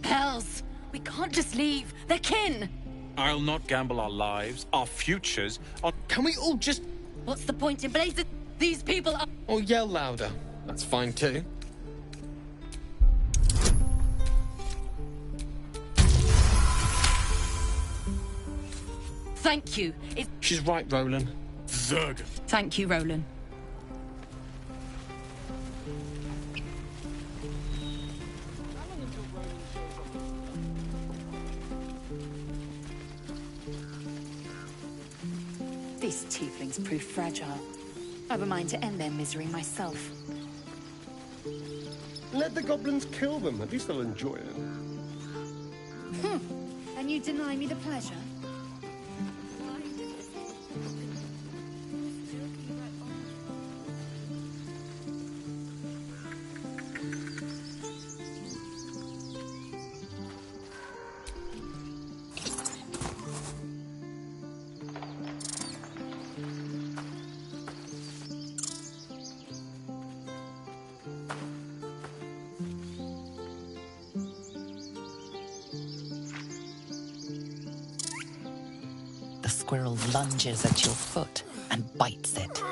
Hells! We can't just leave. They're kin! I'll not gamble our lives, our futures, on... Can we all just... What's the point in blazing? These people are... Or yell louder. That's fine too. Thank you. She's right, Roland. Zerg. Thank you, Roland. These tieflings prove fragile. I've a mind to end their misery myself. Let the goblins kill them. At least they'll enjoy it. And you deny me the pleasure? The squirrel lunges at your foot and bites it.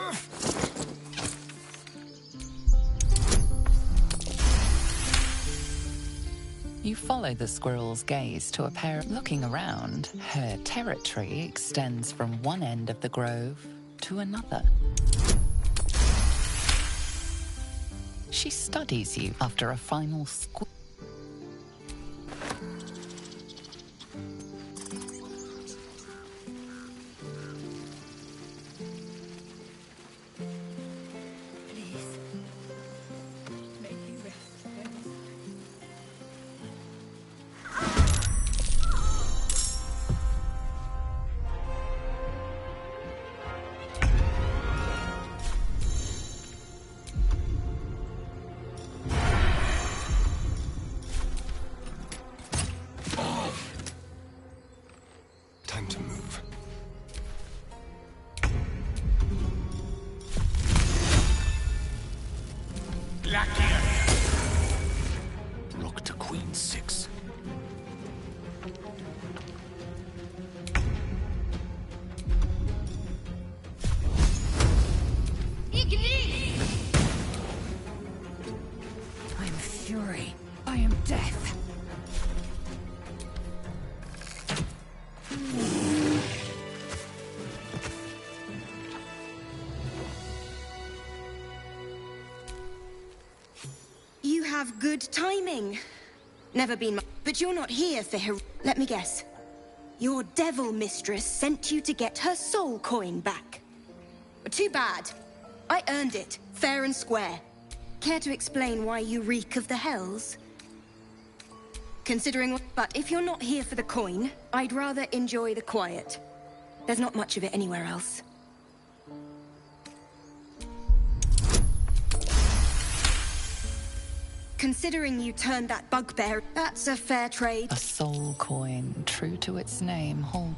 You follow the squirrel's gaze to a pair looking around. Her territory extends from one end of the grove to another. She studies you after a final squeak. Time to move. Rook to Queen 6. I am fury. I am death. You have good timing. Never been but you're not here for her. Let me guess. Your devil mistress sent you to get her soul coin back. Too bad. I earned it, fair and square. Care to explain why you reek of the hells? Considering... But if you're not here for the coin, I'd rather enjoy the quiet. There's not much of it anywhere else. Considering you turned that bugbear, that's a fair trade. A soul coin, true to its name, hold.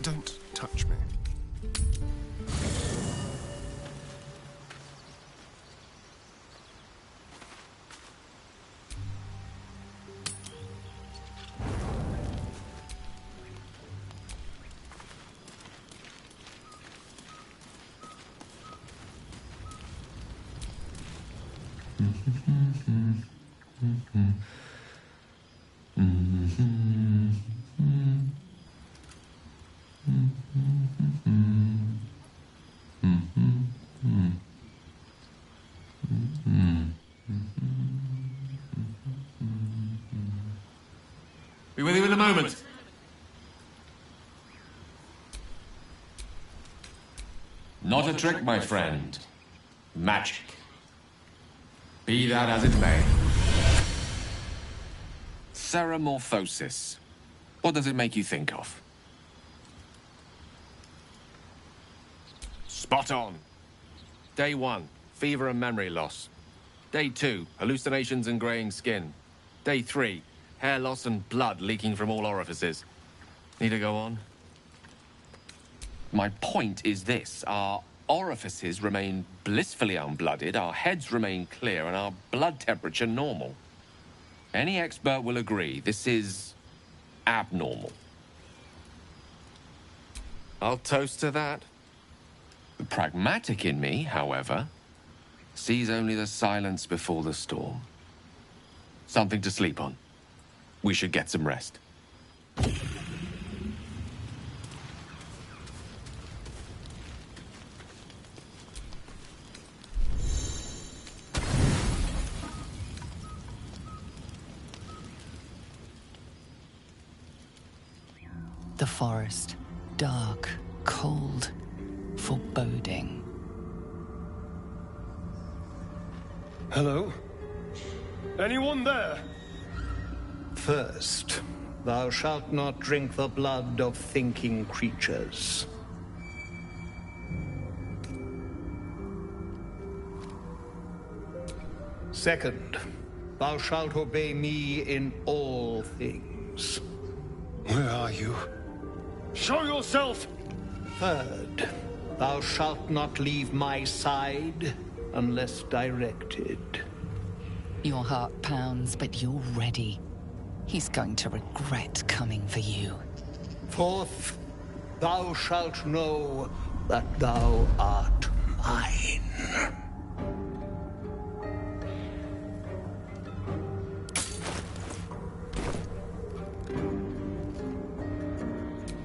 Don't touch me. Be with you in a moment. Not a trick, my friend. Magic. Be that as it may. Ceramorphosis. What does it make you think of? Spot on. Day 1, fever and memory loss. Day 2, hallucinations and graying skin. Day 3, hair loss and blood leaking from all orifices. Need to go on? My point is this. Our orifices remain blissfully unblooded, our heads remain clear, and our blood temperature normal. Any expert will agree this is abnormal. I'll toast to that. The pragmatic in me, however, sees only the silence before the storm. Something to sleep on. We should get some rest. The forest, dark, cold, foreboding. Hello? Anyone there? First, thou shalt not drink the blood of thinking creatures. Second, thou shalt obey me in all things. Where are you? Show yourself! Third, thou shalt not leave my side unless directed. Your heart pounds, but you're ready. He's going to regret coming for you. Fourth, thou shalt know that thou art mine.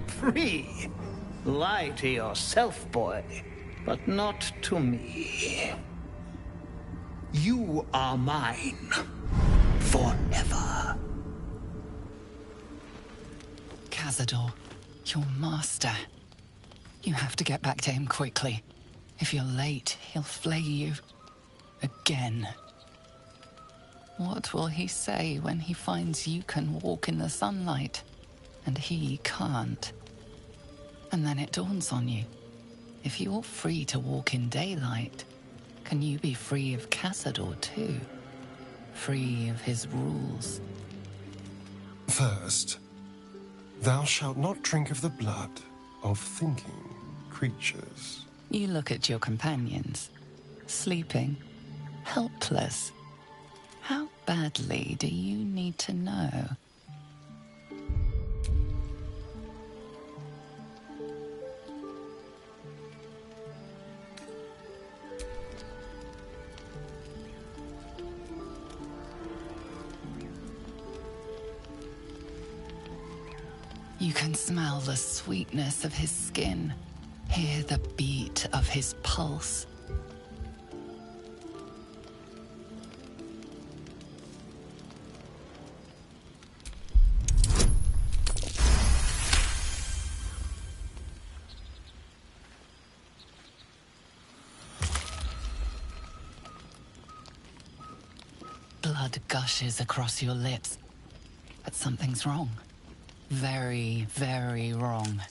Free. Lie to yourself, boy, but not to me. You are mine forever. Cazador, your master. You have to get back to him quickly. If you're late, he'll flay you. Again. What will he say when he finds you can walk in the sunlight, and he can't? And then it dawns on you. If you're free to walk in daylight, can you be free of Cazador too? Free of his rules? First, thou shalt not drink of the blood of thinking creatures. You look at your companions, sleeping, helpless. How badly do you need to know? You can smell the sweetness of his skin, hear the beat of his pulse. Blood gushes across your lips, but something's wrong. Very, very wrong.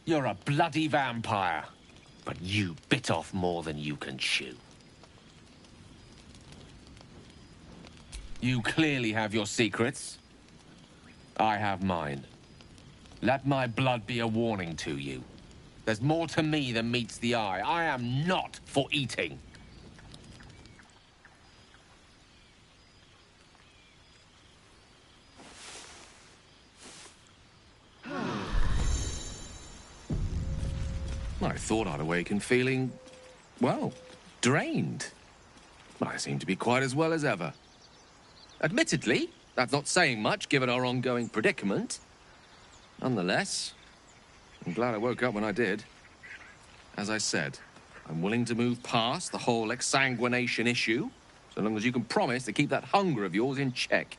You're a bloody vampire, but you bit off more than you can chew. You clearly have your secrets. I have mine. Let my blood be a warning to you. There's more to me than meets the eye. I am not for eating. I thought I'd awaken feeling, well, drained. But I seem to be quite as well as ever. Admittedly, that's not saying much given our ongoing predicament. Nonetheless, I'm glad I woke up when I did. As I said, I'm willing to move past the whole exsanguination issue, so long as you can promise to keep that hunger of yours in check.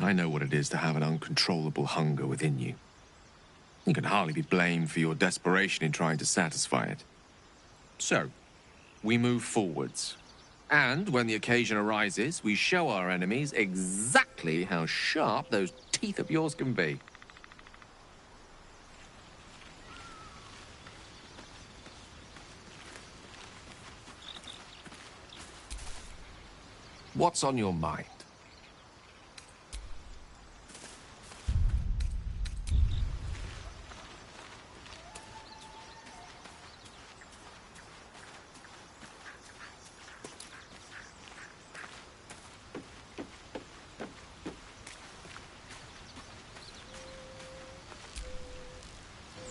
I know what it is to have an uncontrollable hunger within you. You can hardly be blamed for your desperation in trying to satisfy it. So, we move forwards. And when the occasion arises, we show our enemies exactly how sharp those teeth of yours can be. What's on your mind?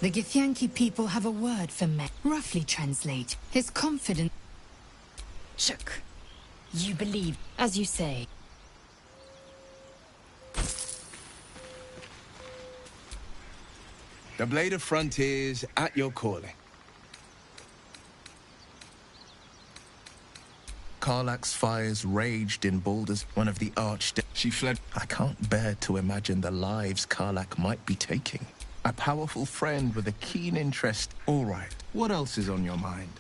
The Githyanki people have a word for men. Roughly translate, his confidence. Shook. You believe, as you say. The Blade of Frontiers at your calling. Karlach's fires raged in Baldur's, one of the She fled. I can't bear to imagine the lives Karlach might be taking. A powerful friend with a keen interest. All right, what else is on your mind?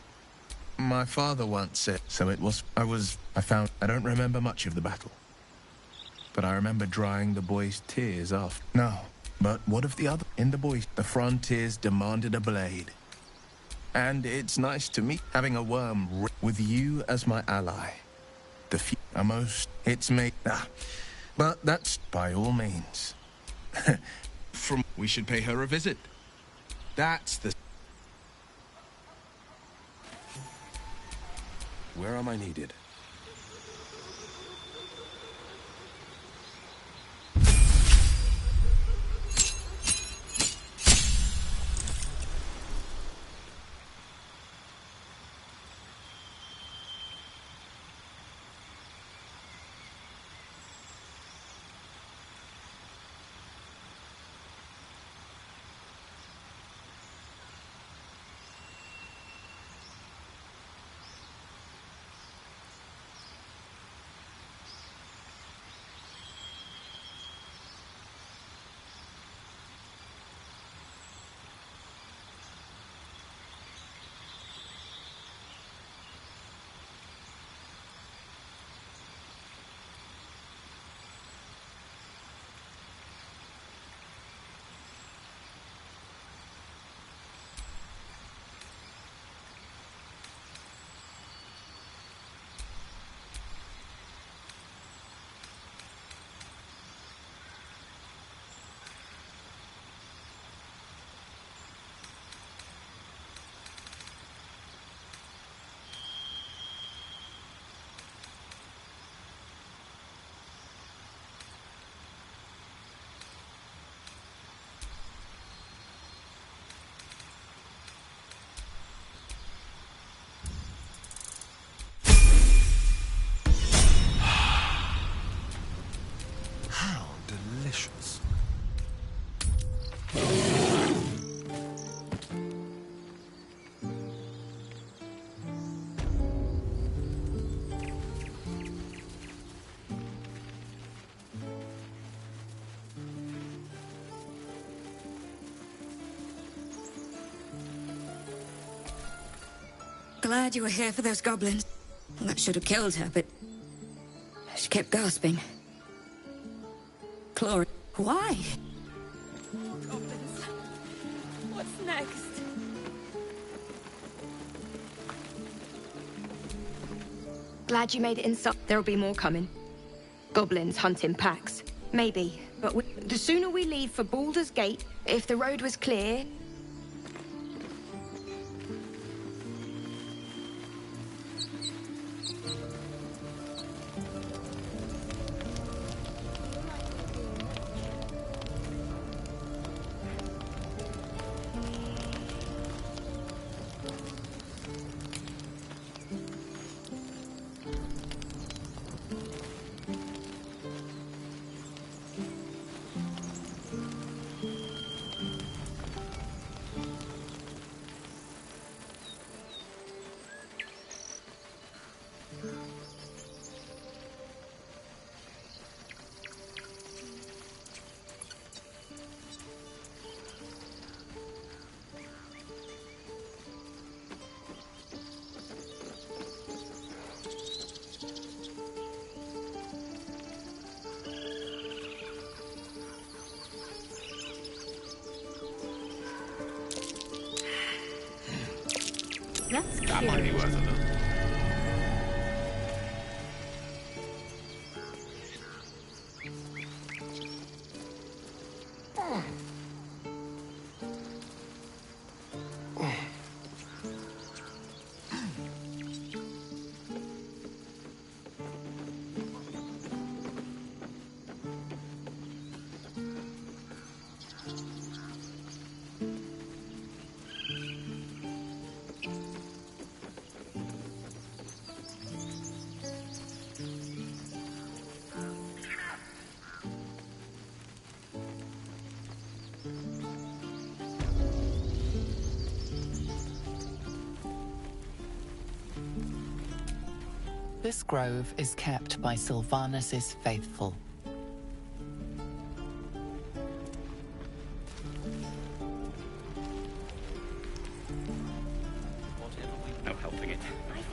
My father once said, so it was, I found, I don't remember much of the battle. But I remember drying the boy's tears off. No, but what of the other? In the boys, the Frontiers demanded a blade. And it's nice to meet, having a worm with you as my ally. It's me. But that's by all means. We should pay her a visit. That's the... Where am I needed? Delicious. Glad you were here for those goblins. Well, that should have killed her, but she kept gasping. Chlor... Why? Goblins. What's next? Glad you made it inside. There'll be more coming. Goblins hunt in packs. Maybe, but the sooner we leave for Baldur's Gate, if the road was clear... That might be worth a look. This grove is kept by Sylvanus' faithful. No helping it.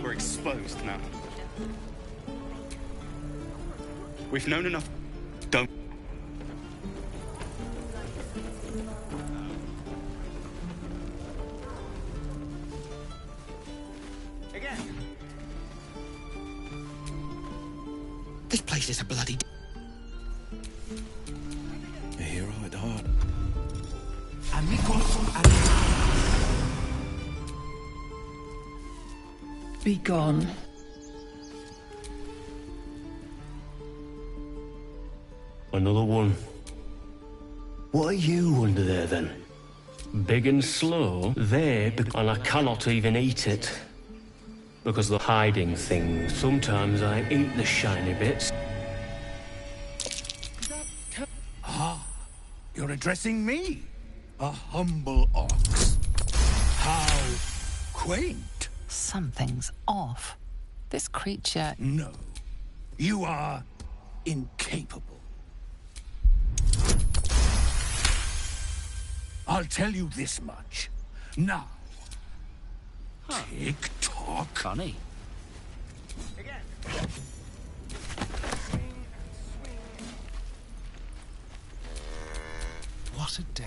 We're exposed now. We've known enough. Don't. Again. This place is a bloody... A hero at heart. Be gone. Another one. What are you under there, then? Big and slow, and I cannot even eat it. Because they're hiding things. Sometimes I eat the shiny bits. Ah, you're addressing me? A humble ox. How quaint. Something's off. This creature... No. You are incapable. I'll tell you this much. Now. Tick-tock. Funny. What a day.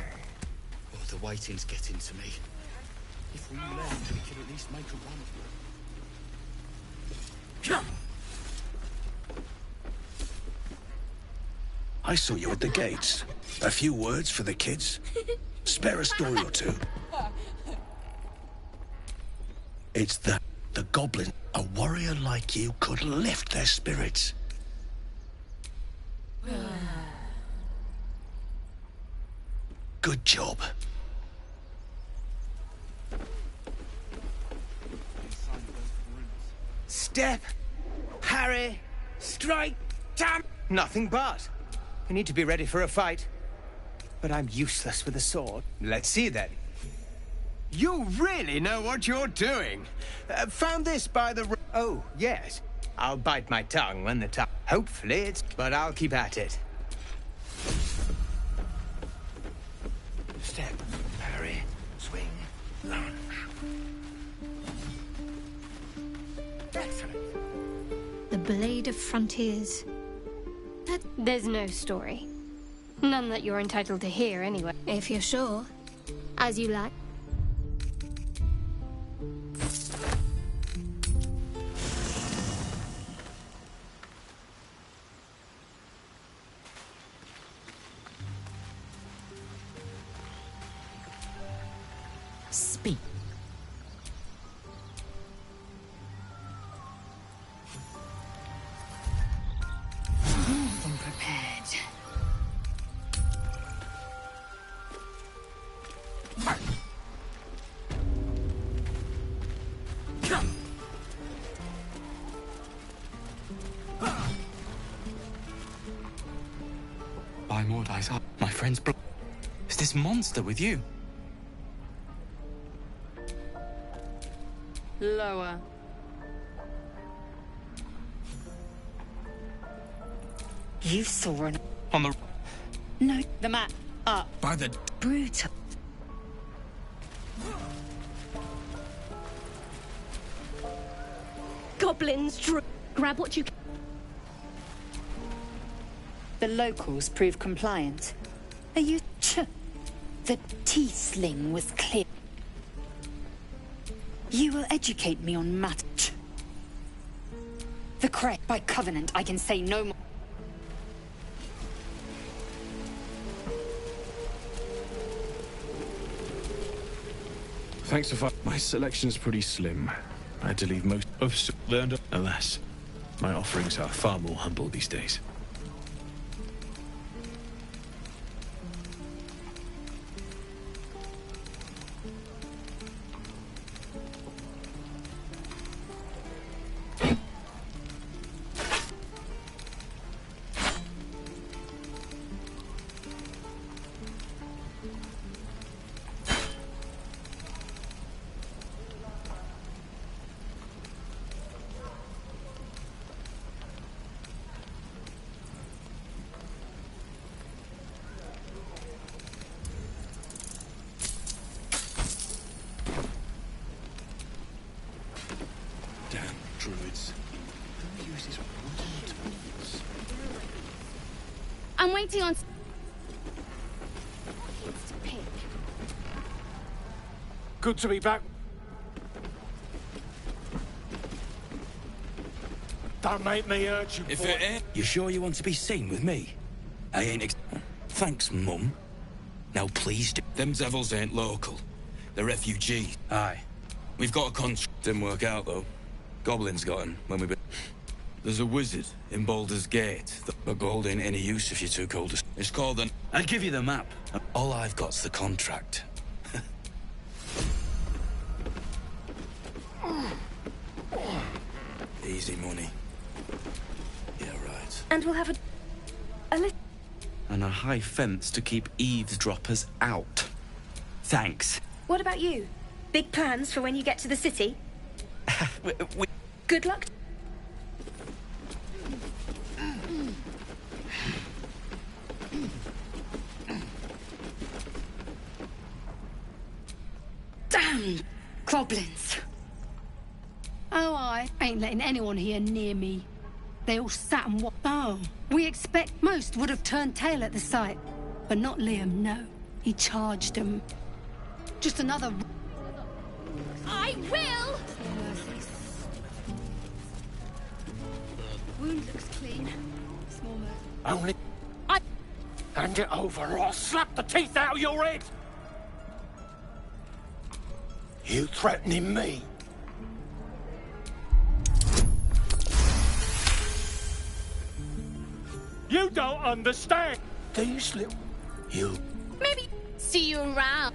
Oh, the waiting's getting to me. If we left, we could at least make a run for it. I saw you at the gates. A few words for the kids. Spare a story or two. It's the goblin. A warrior like you could lift their spirits. Good job. Step, parry, strike, damn! Nothing but. I need to be ready for a fight. But I'm useless with a sword. Let's see then. You really know what you're doing. Found this by the... Oh, yes. I'll bite my tongue when the time... Hopefully it's... But I'll keep at it. Step, parry, swing, lunge. Excellent. The Blade of Frontiers. There's no story. None that you're entitled to hear, anyway. If you're sure. As you like. Speak. More than prepared. By Mordai's up. My friend's Is this monster with you? Lower. You saw an... On the... No, the map. Up. By the... Brutal. Goblins, grab what you can. The locals prove compliant. Are you... The tea sling was clear. You will educate me on matters. The Cray, by covenant, I can say no more. Thanks for my selection's pretty slim. I had to leave most of learned. Alas, my offerings are far more humble these days. I'm waiting on... Good to be back. Don't make me urge you. If it ain't... You sure you want to be seen with me? I ain't Thanks, Mum. Now please do... Them devils ain't local. They're refugees. Aye. We've got a contract. Didn't work out, though. Goblins got him when we... There's a wizard in Baldur's Gate. But gold ain't any use if you're too cold to... It's called an... I'll give you the map. All I've got's the contract. Easy money. Yeah, right. And we'll have a little... And a high fence to keep eavesdroppers out. Thanks. What about you? Big plans for when you get to the city? Good luck. Damn goblins. Oh, I ain't letting anyone here near me. They all sat and watched. Oh, we expect most would have turned tail at the sight. But not Liam, no. He charged them. Just another... I will! Wound looks clean. Small move. Only... Hand it over or I'll slap the teeth out of your head! You threatening me? You don't understand! These little... You... Maybe see you around.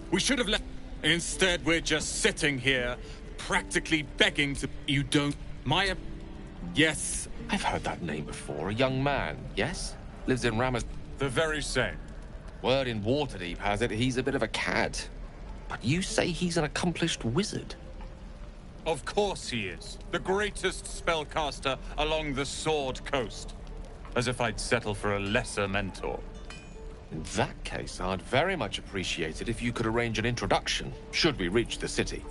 We should have left. Instead, we're just sitting here, practically begging to... You don't... Yes. I've heard that name before. A young man, yes? Lives in Ramas... The very same. Word in Waterdeep has it he's a bit of a cad. But you say he's an accomplished wizard. Of course he is. The greatest spellcaster along the Sword Coast. As if I'd settle for a lesser mentor. In that case, I'd very much appreciate it if you could arrange an introduction, should we reach the city.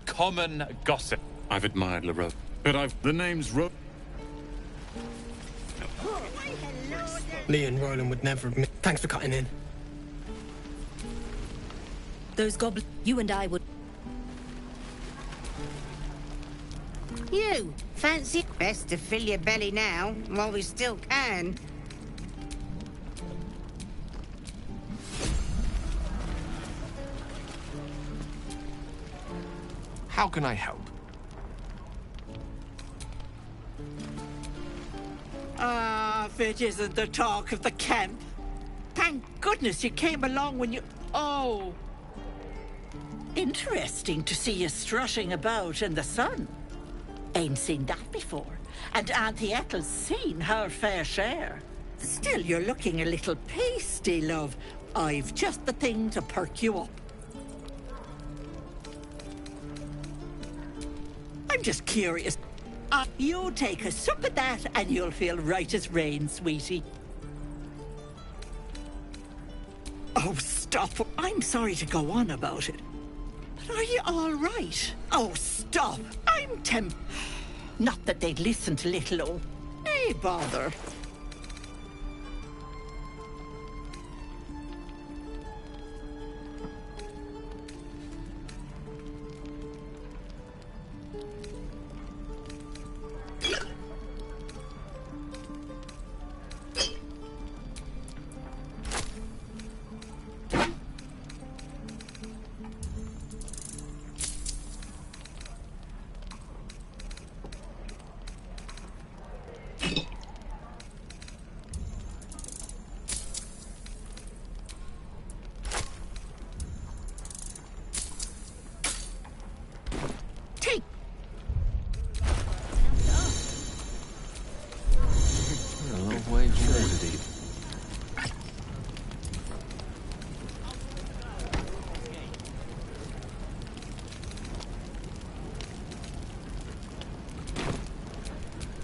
Common gossip. I've admired LaRoe, but the name's Ro... Lee and Roland would never have... Thanks for cutting in. Those goblins, you and I would... You, fancy? Best to fill your belly now, while we still can. How can I help? Ah, if it isn't the talk of the camp. Thank goodness you came along when you... Oh, Interesting to see you strutting about in the sun. Ain't seen that before. And Auntie Ethel's seen her fair share. Still, you're looking a little pasty, love. I've just the thing to perk you up. I'm just curious. You take a sup at that and you'll feel right as rain, sweetie. Oh, stop. I'm sorry to go on about it. But are you all right? Oh, stop. I'm Not that they'd listen to little old... Hey, bother.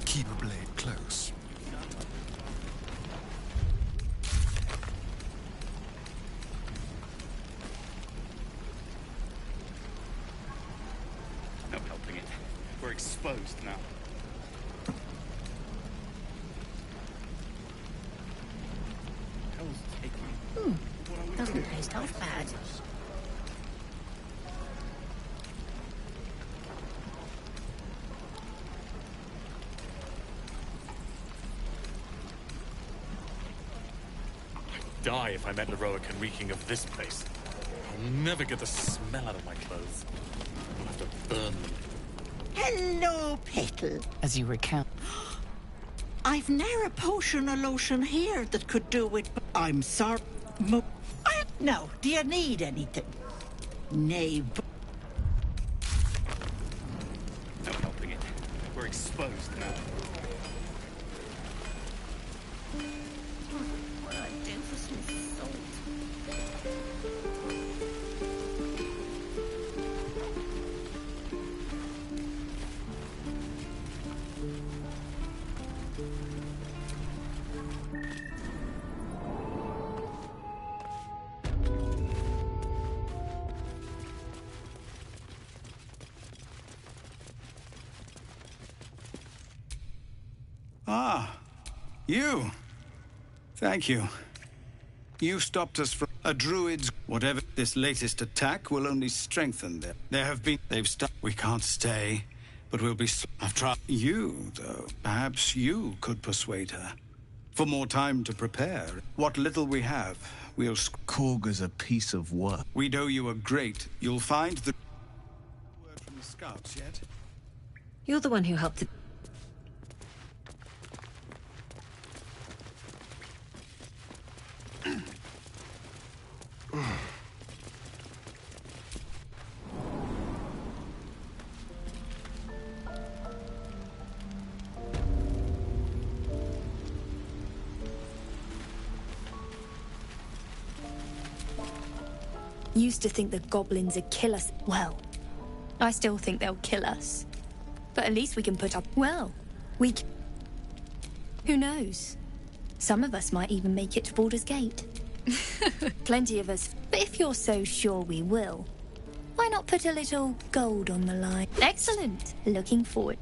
Keep a blade close. No helping it. We're exposed now. Hell's taking. Doesn't taste half bad. Die if I met Leroican reeking of this place. I'll never get the smell out of my clothes. I'll have to burn them. Hello, Petal. As you recount. I've ne'er a potion or lotion here that could do it, but I'm sorry. No, do you need anything? Nay, No helping it. We're exposed now. What do I do for some salt? Ah, you. Thank you. You stopped us from a druid's... Whatever this latest attack will only strengthen them. They've stopped. We can't stay, but we'll be... I've tried. You, though. Perhaps you could persuade her. For more time to prepare. What little we have, we'll... Korga's a piece of work. We'd owe you a great... You'll find the... Word from the scouts yet? You're the one who helped... Used to think the goblins would kill us. Well, I still think they'll kill us. But at least we can put up... Well, who knows? Some of us might even make it to Baldur's Gate. Plenty of us. But if you're so sure we will, why not put a little gold on the line? Excellent. Looking forward.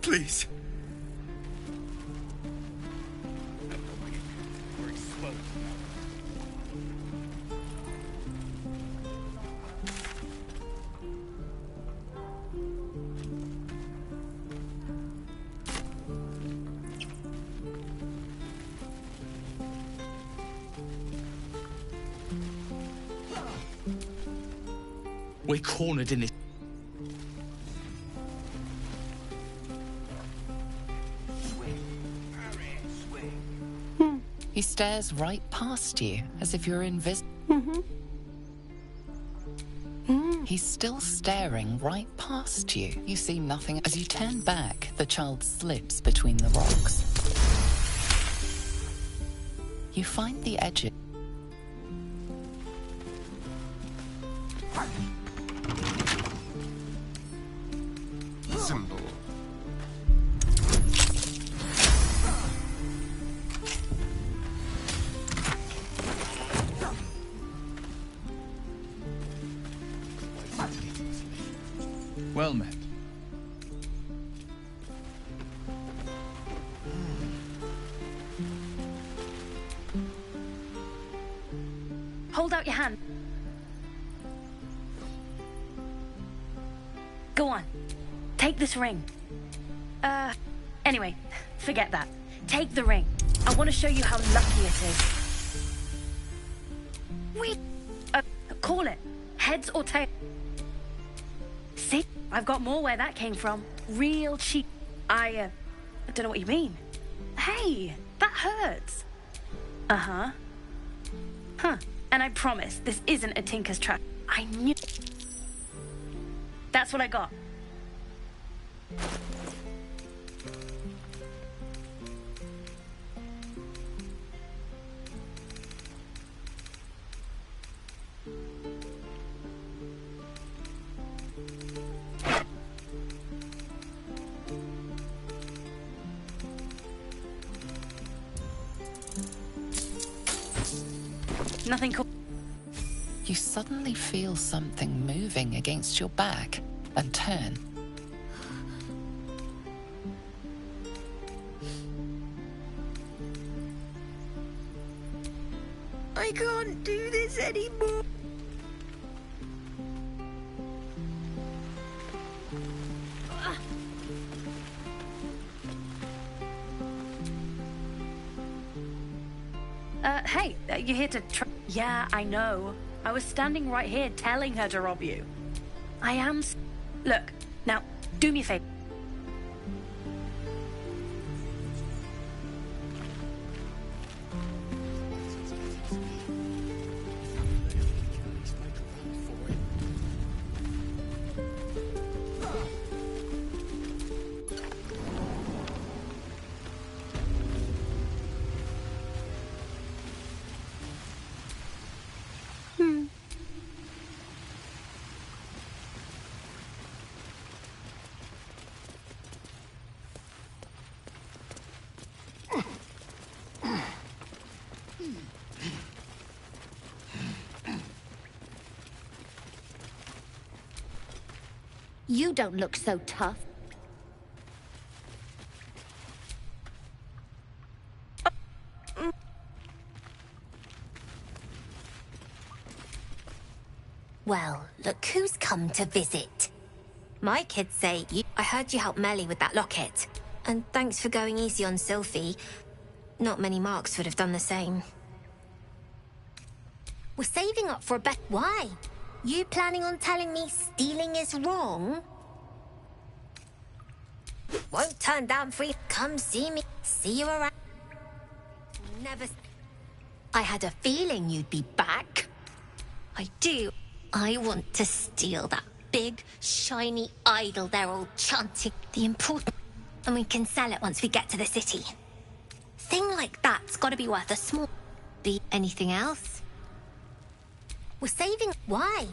Please. We're cornered in this. He stares right past you, as if you're invisible. He's still staring right past you. You see nothing. As you turn back, the child slips between the rocks. You find the edges. Symbol. Well met. Hold out your hand. Go on. Take this ring. Anyway, forget that. Take the ring. I want to show you how lucky it is. Call it. Heads or tails. See? I've got more where that came from. Real cheap. I don't know what you mean. Hey, that hurts. Uh-huh. Huh. And I promise, this isn't a tinker's trap. I knew... That's what I got. Nothing cool. You suddenly feel something moving against your back and turn. I can't do this anymore. Hey, you're here to Yeah, I know. I was standing right here telling her to rob you. I am... Look, now, do me a favor. You don't look so tough. Well, look who's come to visit. My kids say you... I heard you helped Melly with that locket. And thanks for going easy on Sylphie. Not many Marks would have done the same. We're saving up for a bet. Why? You planning on telling me stealing is wrong? Won't turn down free. Come see me. See you around. Never... I had a feeling you'd be back. I do. I want to steal that big, shiny idol they're all chanting. The important... And we can sell it once we get to the city. Thing like that's gotta be worth a small... Be anything else? We're saving... Why?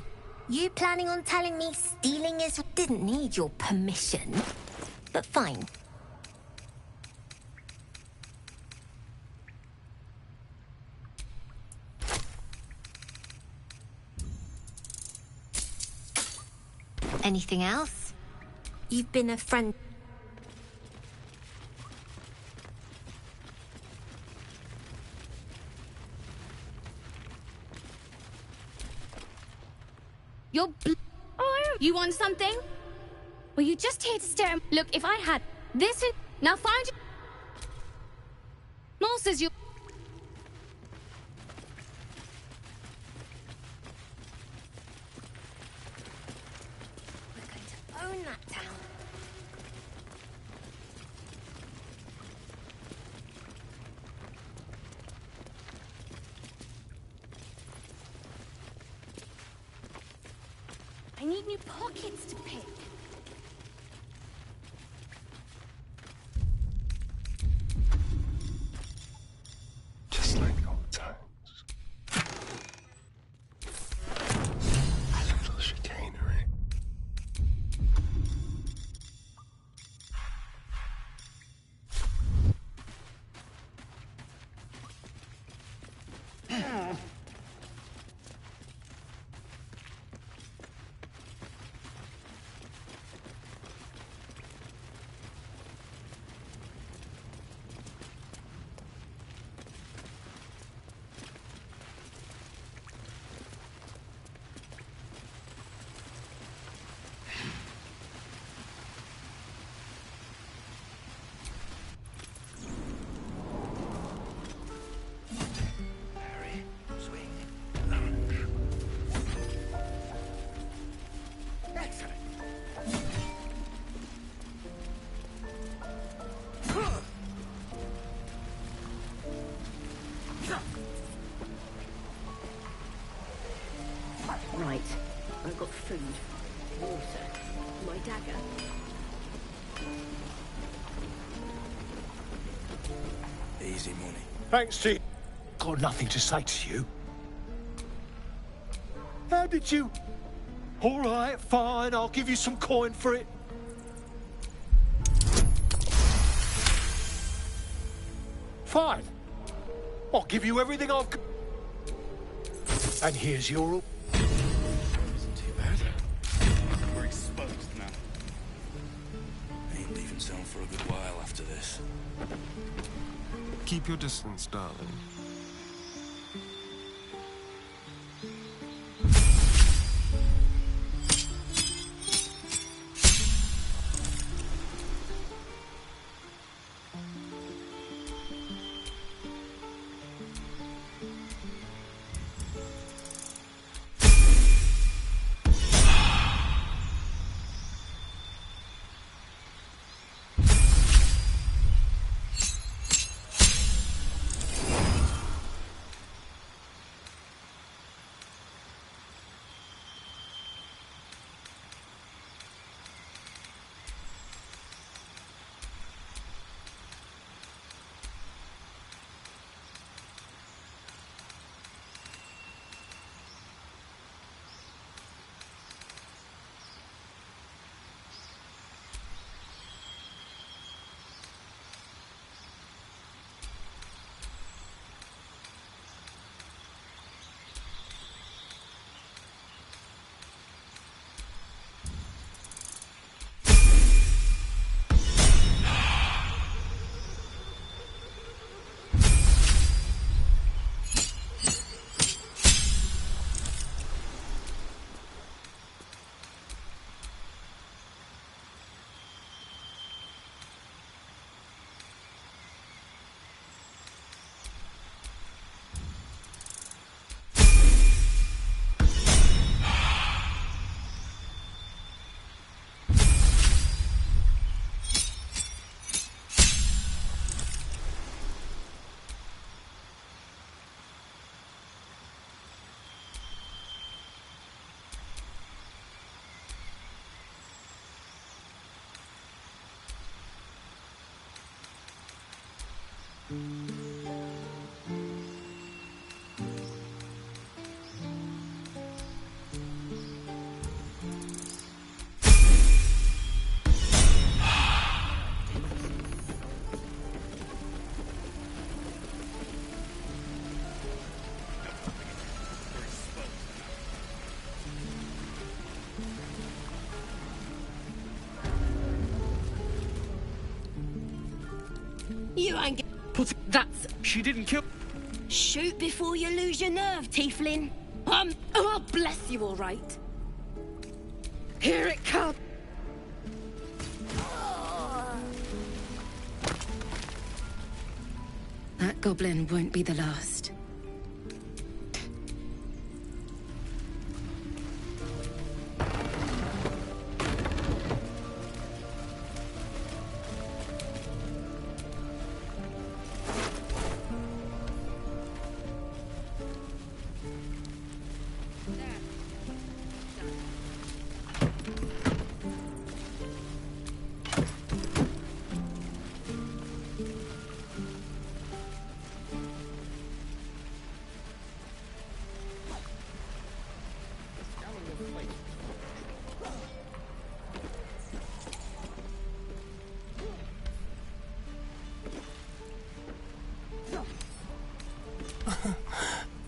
You planning on telling me stealing is... Didn't need your permission. But fine. Anything else? You've been a friend... Oh, you want something? Were you just here to stare at... Look, if I had this in... Now find... Maul says you... We're going to own that town. I need new pockets to pick. Just like old times. A little chicanery. Right. I've got food, water, my dagger. Easy money. Thanks, Chief. Got nothing to say to you. How did you... All right, fine, I'll give you some coin for it. Fine. I'll give you everything I've got. And here's your... Isn't too bad. We're exposed now. Ain't leaving town for a good while after this. Keep your distance, darling. You ain't get... That's... She didn't kill... Shoot before you lose your nerve, Tiefling. Oh, bless you, all right. Here it comes! That goblin won't be the last.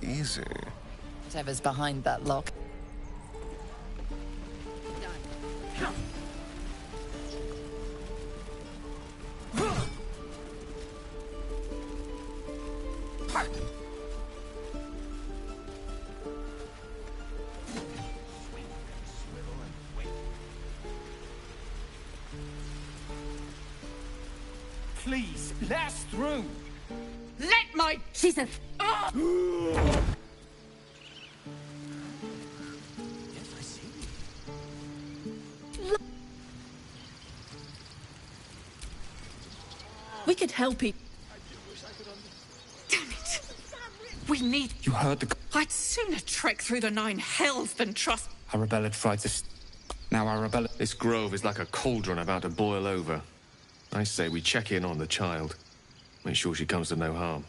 Easy. Whatever's behind that lock. Please, let us through. Let my... She's a... We could help you. Damn it. We need... You heard the... I'd sooner trek through the 9 hells than trust... Arabella tried to... Now Arabella... This grove is like a cauldron about to boil over. I say we check in on the child. Make sure she comes to no harm.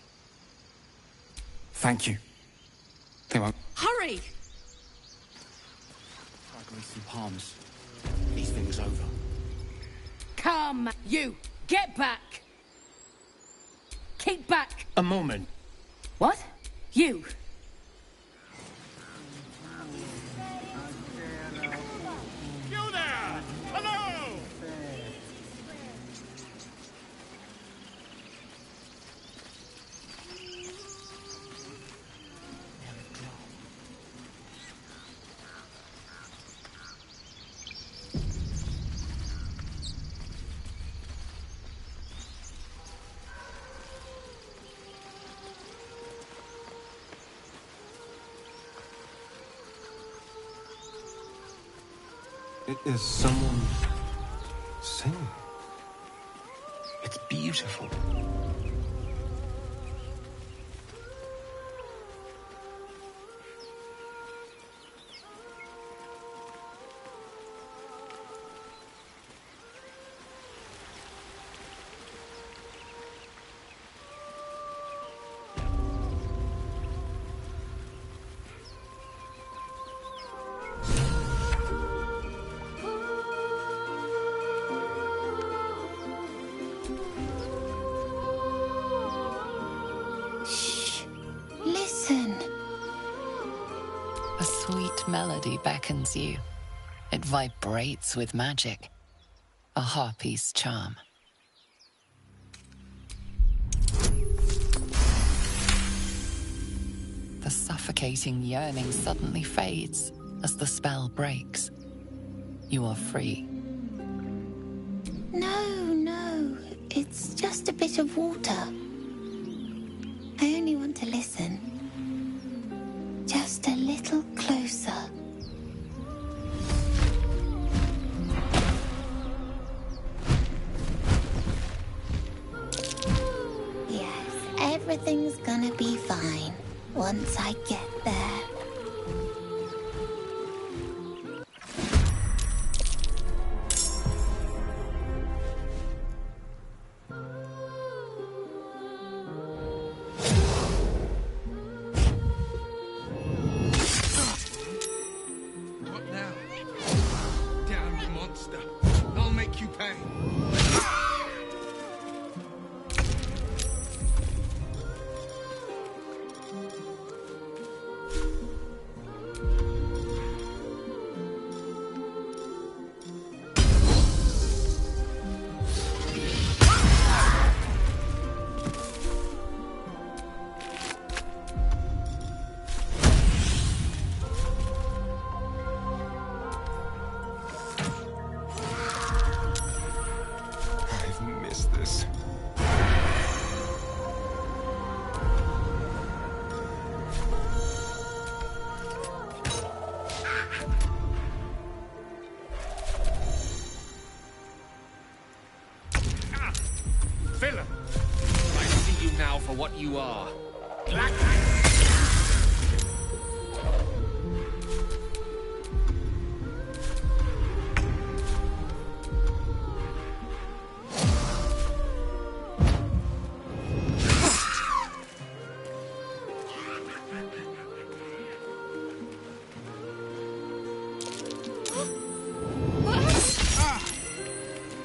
Thank you. They won't... Hurry! Try grease some palms. These things over. Come, you! Get back! Keep back! A moment. What? You! You there! Hello! Is someone singing? It's beautiful. Listen. A sweet melody beckons you. It vibrates with magic. A harpy's charm. The suffocating yearning suddenly fades as the spell breaks. You are free. No. It's just a bit of water. I only want to listen. Just a little closer. Yes, everything's gonna be fine once I get there. What now? Damn monster. I'll make you pay. you are.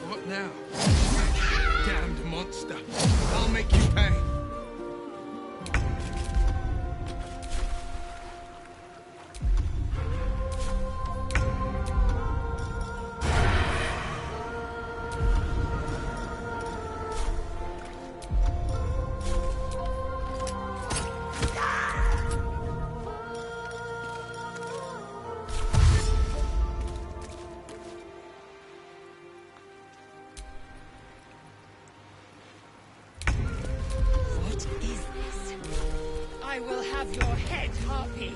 What now? Damned monster. I'll make you pay. I will have your head, Harpy.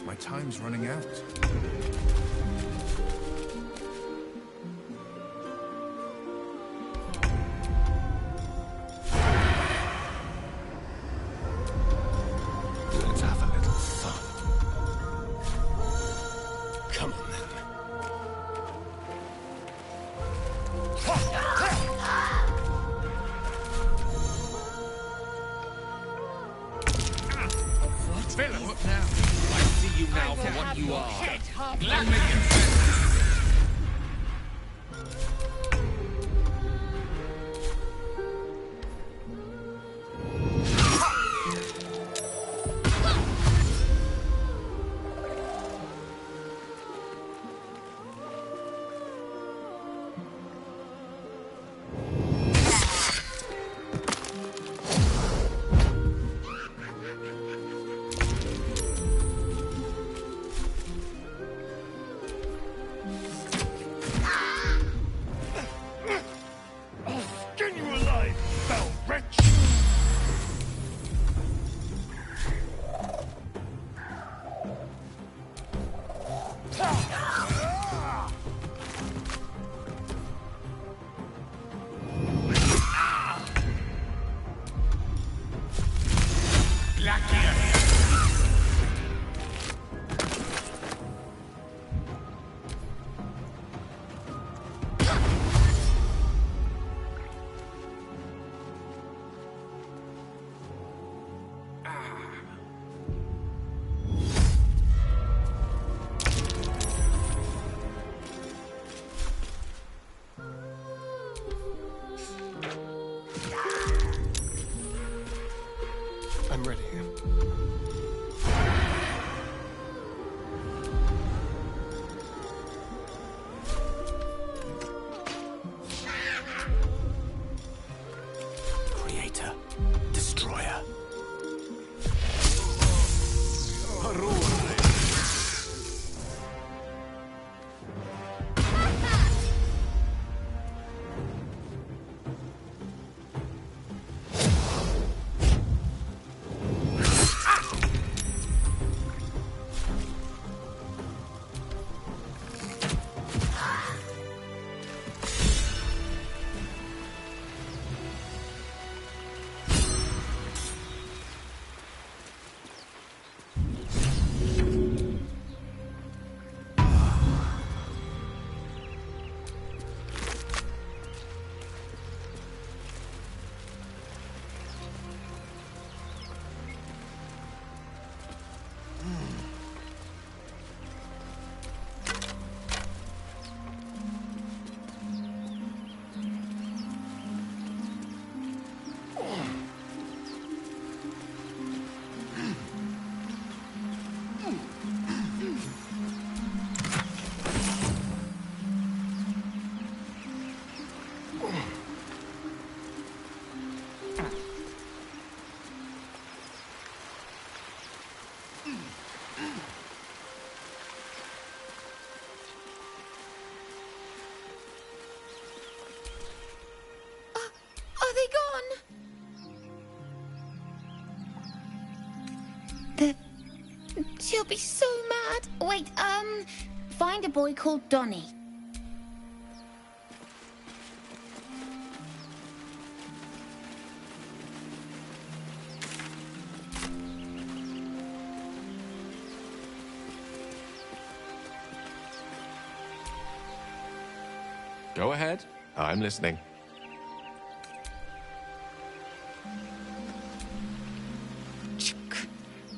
My time's running out. Let's have a little fun. Come on then. Fill him up now. I see you now for what you are. Let me confess. Skin you alive, foul wretch! I'm ready. Creator. Destroyer. She'll be so mad. Wait, find a boy called Donnie. Go ahead. I'm listening.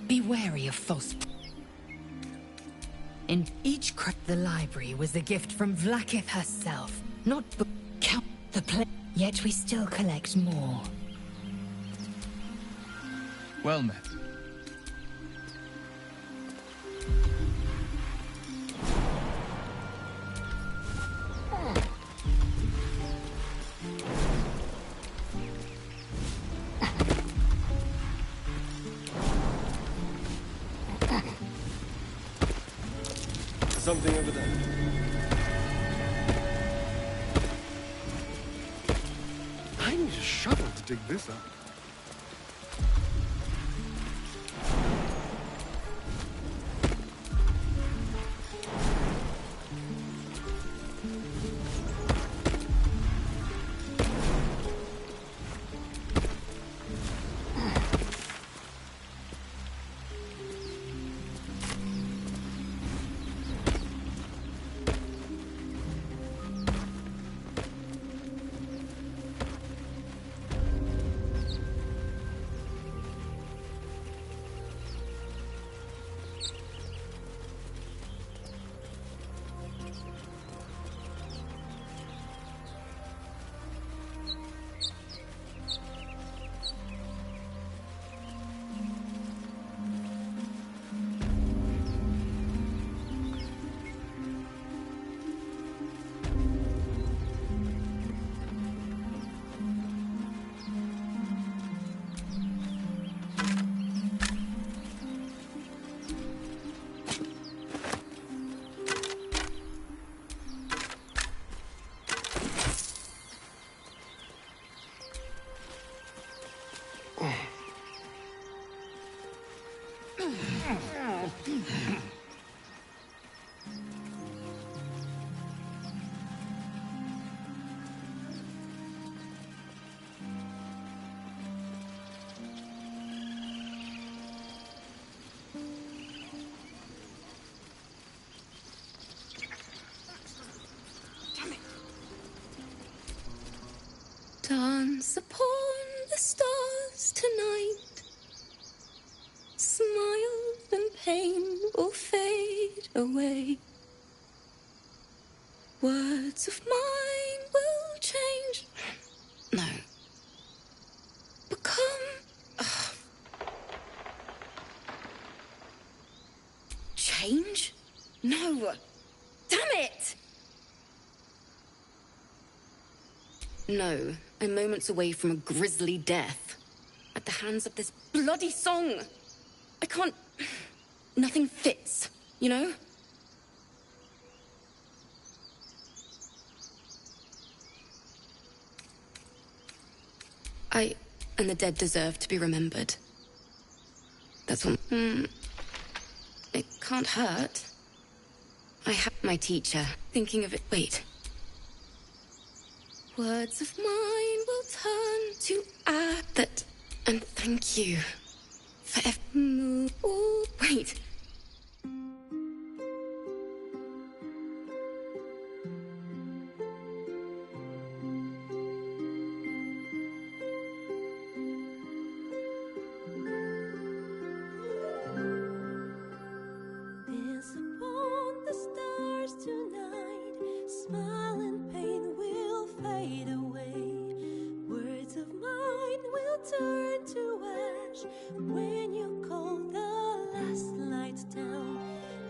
Be wary of false. In each the library was a gift from Vlaakith herself, not count the play. Yet we still collect more. Well met. Something over there. I need a shovel to dig this up. Dance upon the stars tonight. Smile and pain will fade away. Words of mine will change. No. Become... Change? No. Damn it! No. I'm moments away from a grisly death. At the hands of this bloody song. I can't... Nothing fits, you know? I and the dead deserve to be remembered. That's what... It can't hurt. I have my teacher. Thinking of it... Wait. Words of mine will turn to that. And thank you for every... Oh, wait. Dance upon the stars tonight. Smile and pain will fade away. Words of mine will turn to ash when you call the last light down.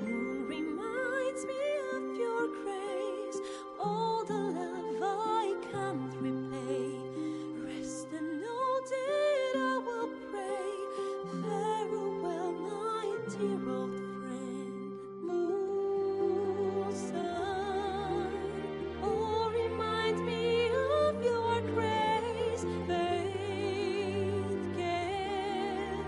Moon reminds me of your grace. All the love I can't repay. Rest and know that I will pray. Farewell, my dear old friend. Moon, sun, oh, remind me of your grace. Faith, care,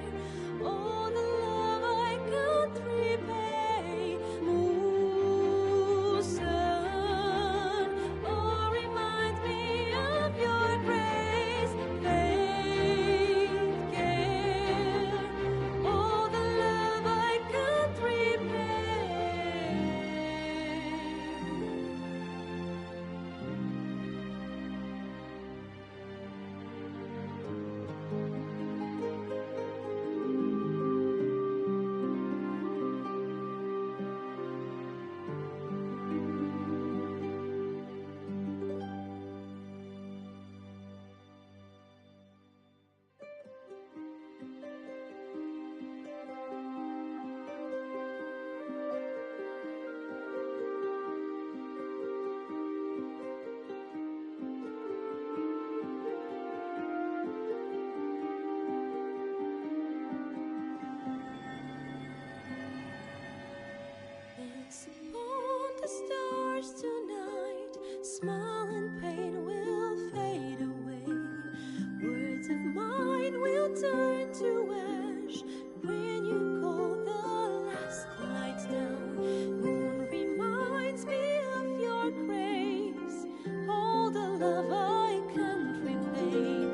smile and pain will fade away. Words of mine will turn to ash when you call the last light down. Moon reminds me of your grace, all the love I can't repay.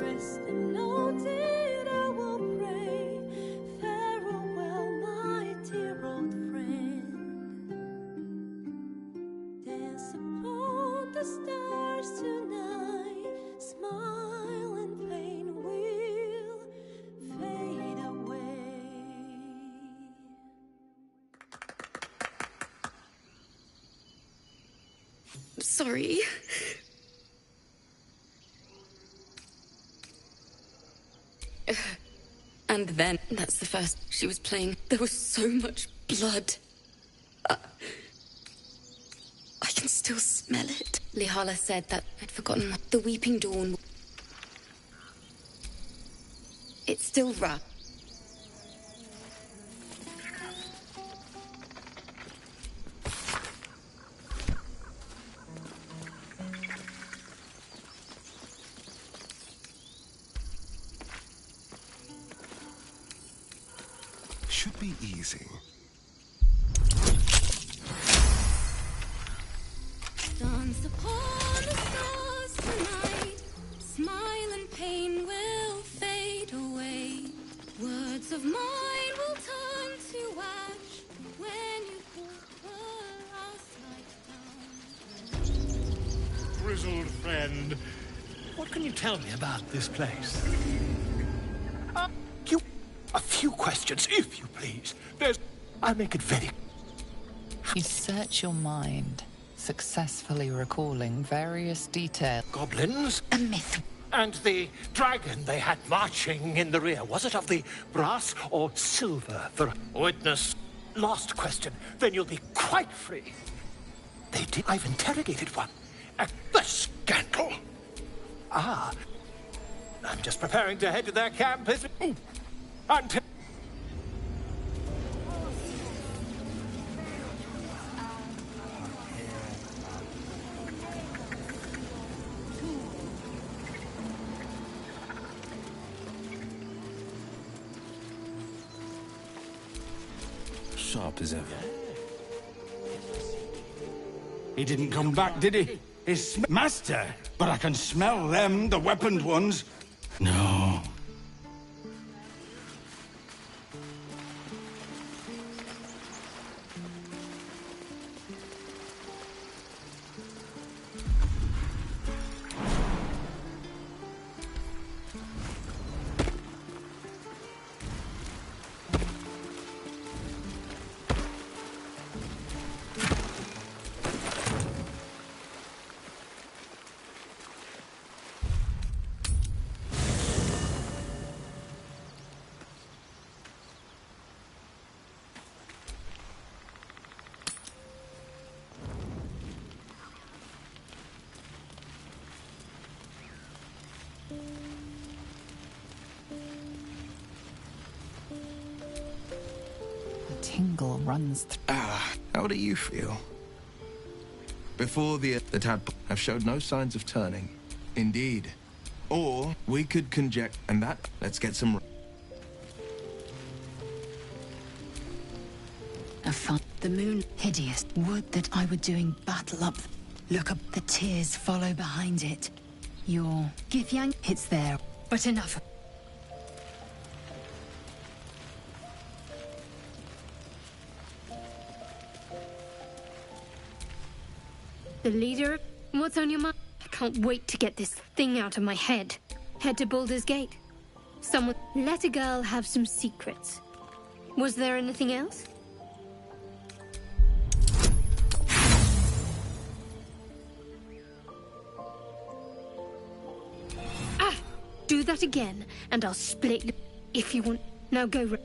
Rest noted, I will pray. Farewell, my dear old friend. Dance upon the stars tonight. Smile and pain will fade away. Sorry. And then, that's the first she was playing. There was so much blood. I can still smell it. Lihala said that I'd forgotten the Weeping Dawn. It's still rough. Should be easy. Dance upon the stars tonight. Smile and pain will fade away. Words of mine will turn to ash when you put the last light down. Grizzled friend, what can you tell me about this place? A few questions, if you please. I'll make it very... You search your mind, successfully recalling various details. Goblins? A myth. And the dragon they had marching in the rear, was it of the brass or silver? For witness. Last question, then you'll be quite free. They did. I've interrogated one. The scandal. Ah. I'm just preparing to head to their camp. Until... Sharp as ever. He didn't come back, did he? His master? But I can smell them, the weaponed ones. No. Tingle runs through. How do you feel? Before the tadpole have showed no signs of turning. Indeed. Or we could conject, and that, let's get some... I found the moon hideous. Would that I were doing battle up. Look up, the tears follow behind it. Your Githyank, it's there. But enough. The leader? What's on your mind? I can't wait to get this thing out of my head. Head to Baldur's Gate. Someone let a girl have some secrets. Was there anything else? Do that again, and I'll split you if you want. Now go.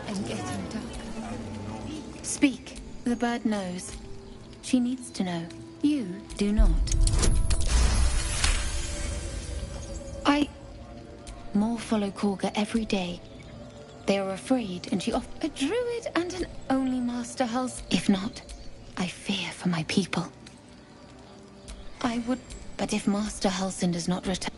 And getting dark. Speak. The bird knows. She needs to know. You do not. More follow Korga every day. They are afraid, and she a druid and an only Master Hulse. If not, I fear for my people. I would, but if Master Halsin does not return.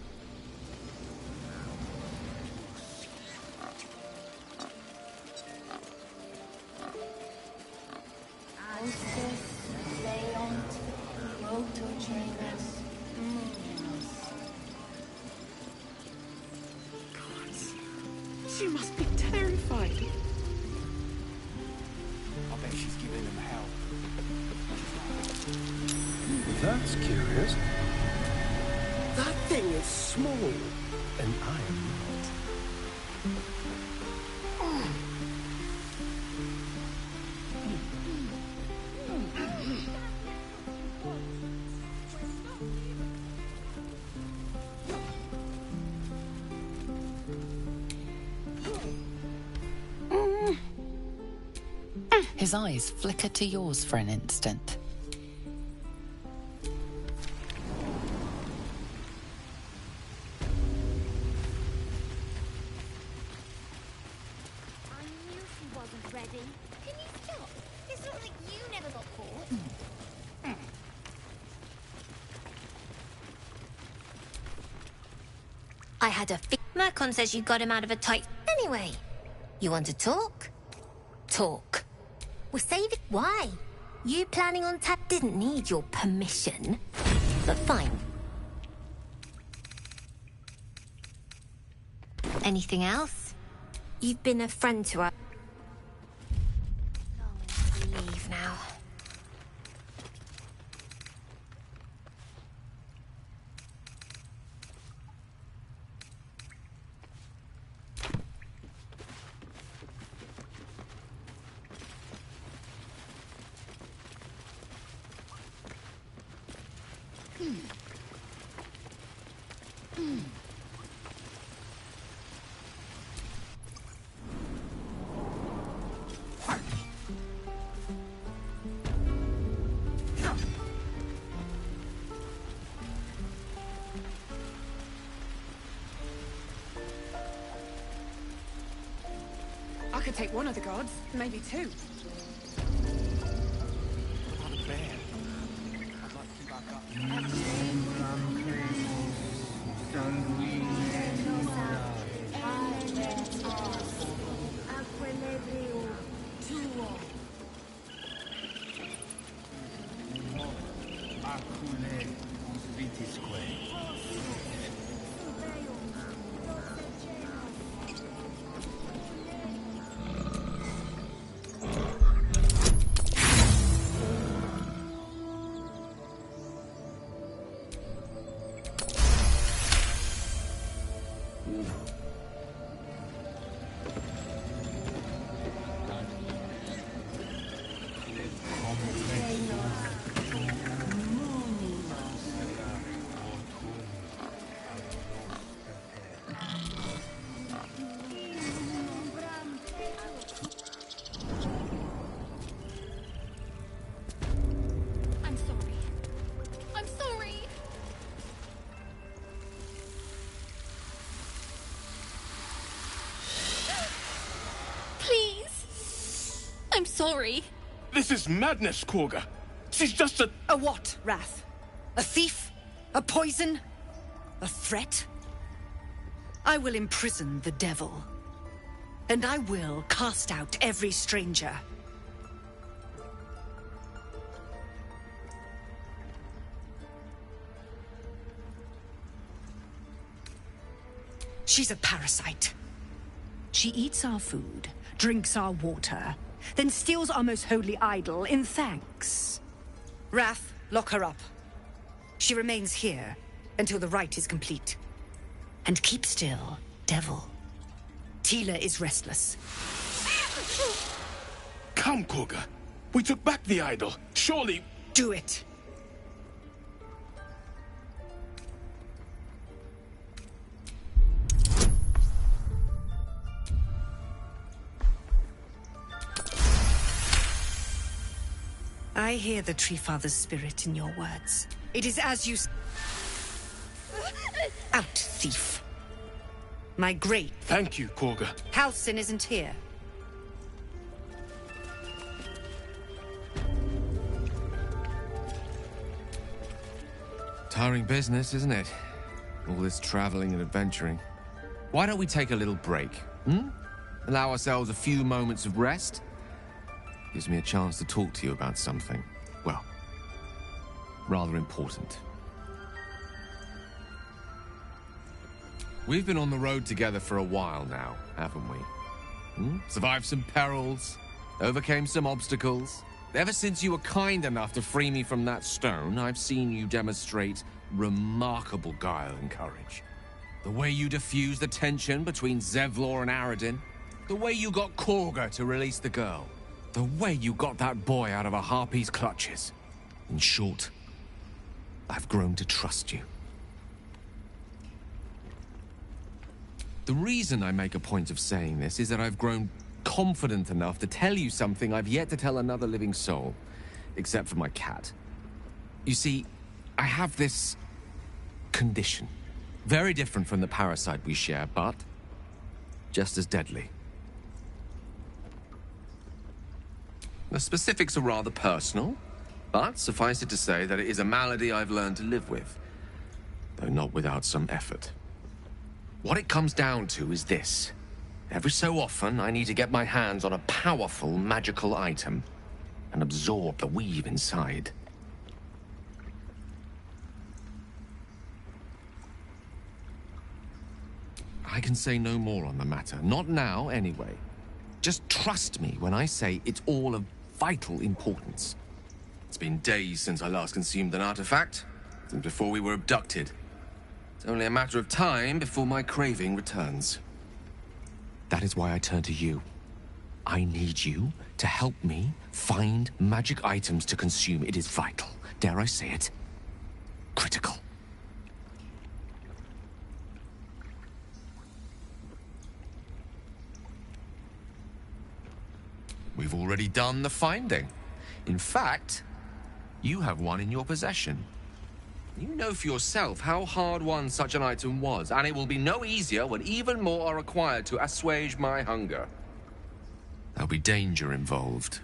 She must be terrified. I bet she's giving them hell. That's curious. That thing is small, and I am not. His eyes flicker to yours for an instant. I knew she wasn't ready. Can you stop? It's not like you never got caught. I had a Mercon says you got him out of a tight... Anyway, you want to talk? Talk. We'll save it. Why? You planning on didn't need your permission. But fine. Anything else? You've been a friend to her. Leave now. I could take one of the gods, maybe two. I'm sorry. I'm sorry. Please. I'm sorry. This is madness, Korga. She's just a... A what, Wrath? A thief? A poison? A threat? I will imprison the devil. And I will cast out every stranger. She's a parasite. She eats our food, drinks our water, then steals our most holy idol in thanks. Wrath, lock her up. She remains here until the rite is complete. And keep still, devil. Tila is restless. Come, Kagha. We took back the idol. Surely... Do it. I hear the Tree Father's spirit in your words. It is as you... Out, thief. My great... Thank you, Kagha. Halsin isn't here. Tiring business, isn't it? All this traveling and adventuring. Why don't we take a little break, Allow ourselves a few moments of rest? Gives me a chance to talk to you about something, well, rather important. We've been on the road together for a while now, haven't we? Survived some perils, overcame some obstacles. Ever since you were kind enough to free me from that stone, I've seen you demonstrate remarkable guile and courage. The way you diffused the tension between Zevlor and Aradin. The way you got Kagha to release the girl. The way you got that boy out of a harpy's clutches. In short, I've grown to trust you. The reason I make a point of saying this is that I've grown confident enough to tell you something I've yet to tell another living soul, except for my cat. You see, I have this condition. Very different from the parasite we share, but just as deadly. The specifics are rather personal, but suffice it to say that it is a malady I've learned to live with, though not without some effort. What it comes down to is this. Every so often, I need to get my hands on a powerful magical item and absorb the weave inside. I can say no more on the matter. Not now, anyway. Just trust me when I say it's all of vital importance. It's been days since I last consumed an artifact, since before we were abducted. It's only a matter of time before my craving returns. That is why I turn to you. I need you to help me find magic items to consume. It is vital. Dare I say it? Critical. We've already done the finding. In fact, you have one in your possession. You know for yourself how hard-won such an item was, and it will be no easier when even more are required to assuage my hunger. There'll be danger involved,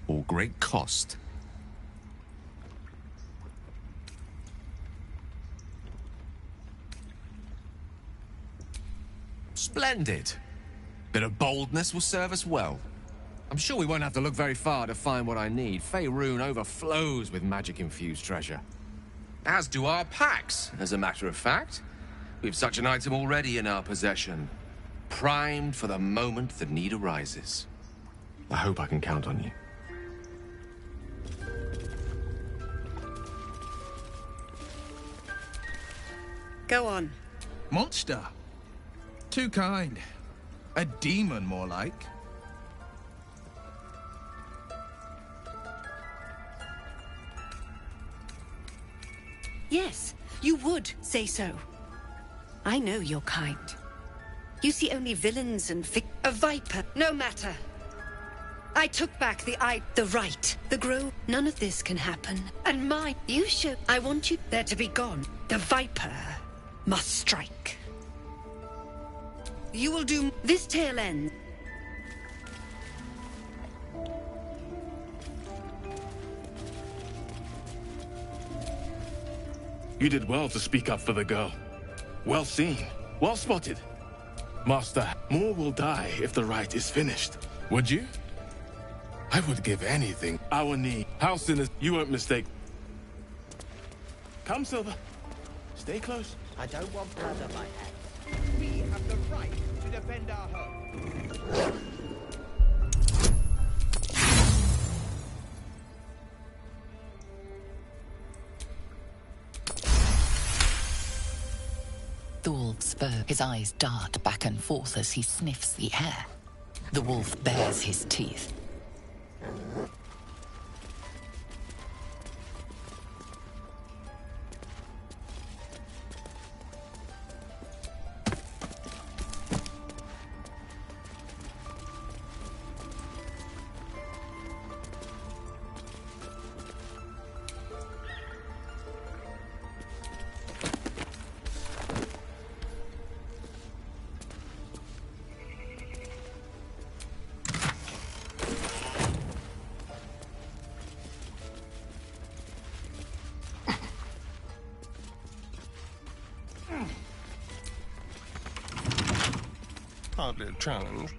or great cost. Splendid. Bit of boldness will serve us well. I'm sure we won't have to look very far to find what I need. Faerun overflows with magic-infused treasure. As do our packs, as a matter of fact. We've such an item already in our possession. Primed for the moment the need arises. I hope I can count on you. Go on. Monster. Too kind. A demon, more like. Yes, you would say so. I know you're kind. You see only villains and a viper. No matter. I took back the right, the grove. None of this can happen. And you should. I want you there to be gone. The viper must strike. You will do this tail end. You did well to speak up for the girl. Well seen. Well spotted. Master, more will die if the rite is finished. Would you? I would give anything. Our need. Halsin is... You won't mistake. Come, Silver. Stay close. I don't want blood on my hands. We have the right to defend our home. The wolf's fur, his eyes dart back and forth as he sniffs the air. The wolf bares his teeth. Hardly a challenge.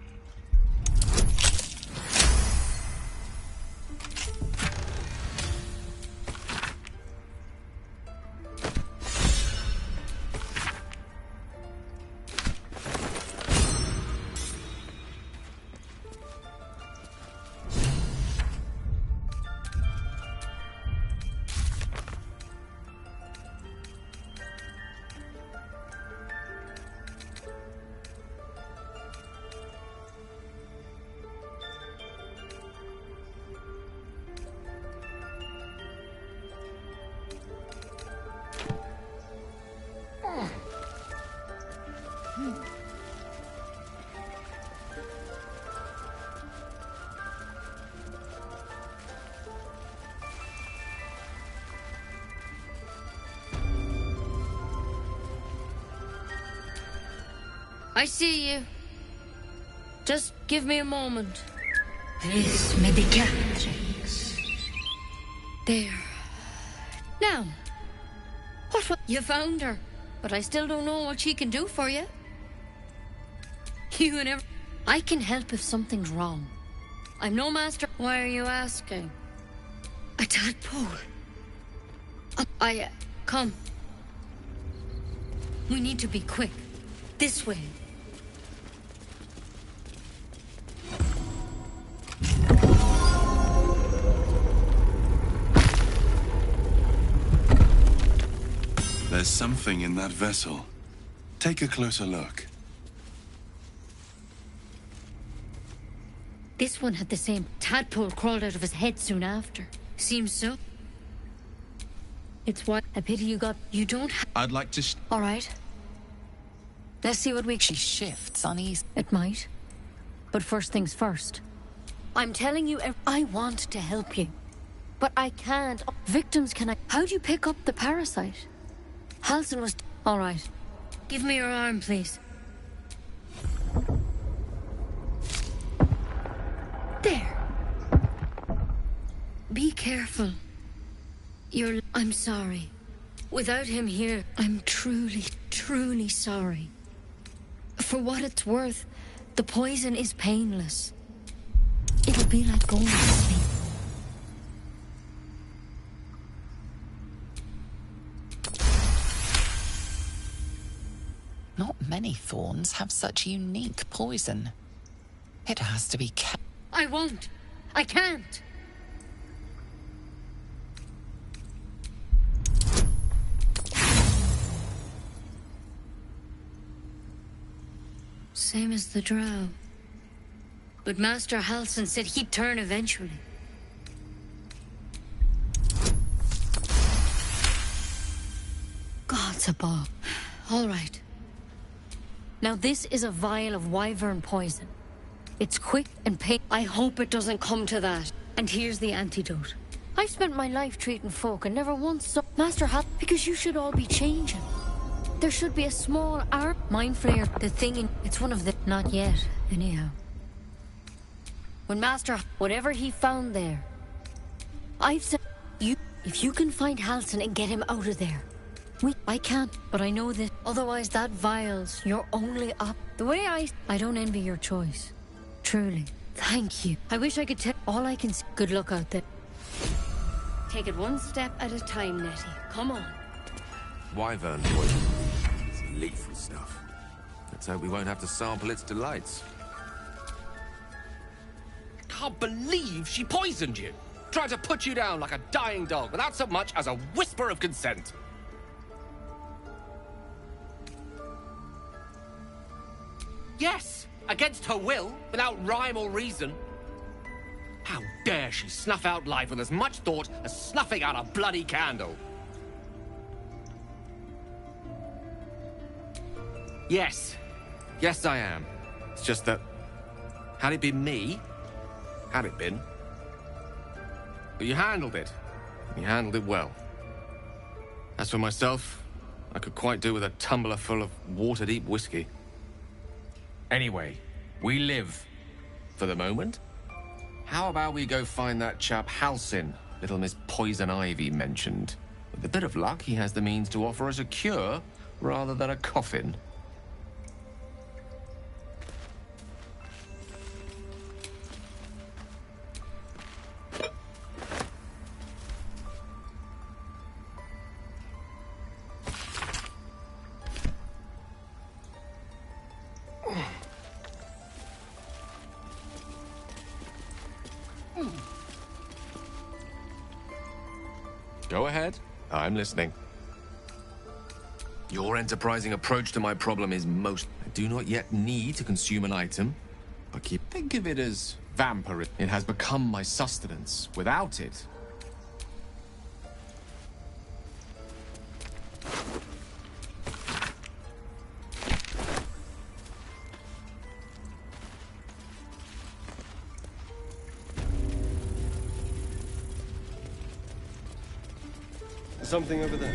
I see you. Just give me a moment. This may be Catrix. There. Now, you found her, but I still don't know what she can do for you. You never. I can help if something's wrong. I'm no master. Why are you asking? A tadpole. Come. We need to be quick. This way. There's something in that vessel. Take a closer look. This one had the same tadpole crawled out of his head soon after. Seems so. It's what a pity you got. You don't. I'd like to. All right. Let's see what we. She shifts uneasy. It might. But first things first. I'm telling you, I want to help you, but I can't. Victims can. How do you pick up the parasite? Halsin was. All right. Give me your arm, please. There. Be careful. I'm sorry. Without him here, I'm truly, truly sorry. For what it's worth, the poison is painless. It'll be like going to sleep. Not many thorns have such unique poison. It has to be kept. I won't. I can't. Same as the drow. But Master Halsin said he'd turn eventually. God's above. All right. Now this is a vial of wyvern poison. It's quick and pain. I hope it doesn't come to that. And here's the antidote. I've spent my life treating folk and never once saw Master Hal, because you should all be changing. There should be a small mind flare. The thing in it's one of the not yet, anyhow. When Master whatever he found there, I've said you if you can find Halsin and get him out of there. I can't, but I know that otherwise that vial's your only op. The way I don't envy your choice. Truly. Thank you. I wish I could tell all I can see. Good luck out there. Take it one step at a time, Nettie. Come on. Wyvern poison. It's lethal stuff. Let's hope we won't have to sample its delights. Can't believe she poisoned you. Tried to put you down like a dying dog without so much as a whisper of consent. Yes, against her will, without rhyme or reason. How dare she snuff out life with as much thought as snuffing out a bloody candle? Yes. Yes, I am. It's just that, had it been me, had it been, but you handled it. You handled it well. As for myself, I could quite do with a tumbler full of water-deep whiskey. Anyway, we live. For the moment. How about we go find that chap Halsin, little Miss Poison Ivy mentioned? With a bit of luck, he has the means to offer us a cure rather than a coffin. Go ahead. I'm listening. Your enterprising approach to my problem is most... I do not yet need to consume an item, but think of it as vampire. It has become my sustenance. Without it... Something over there.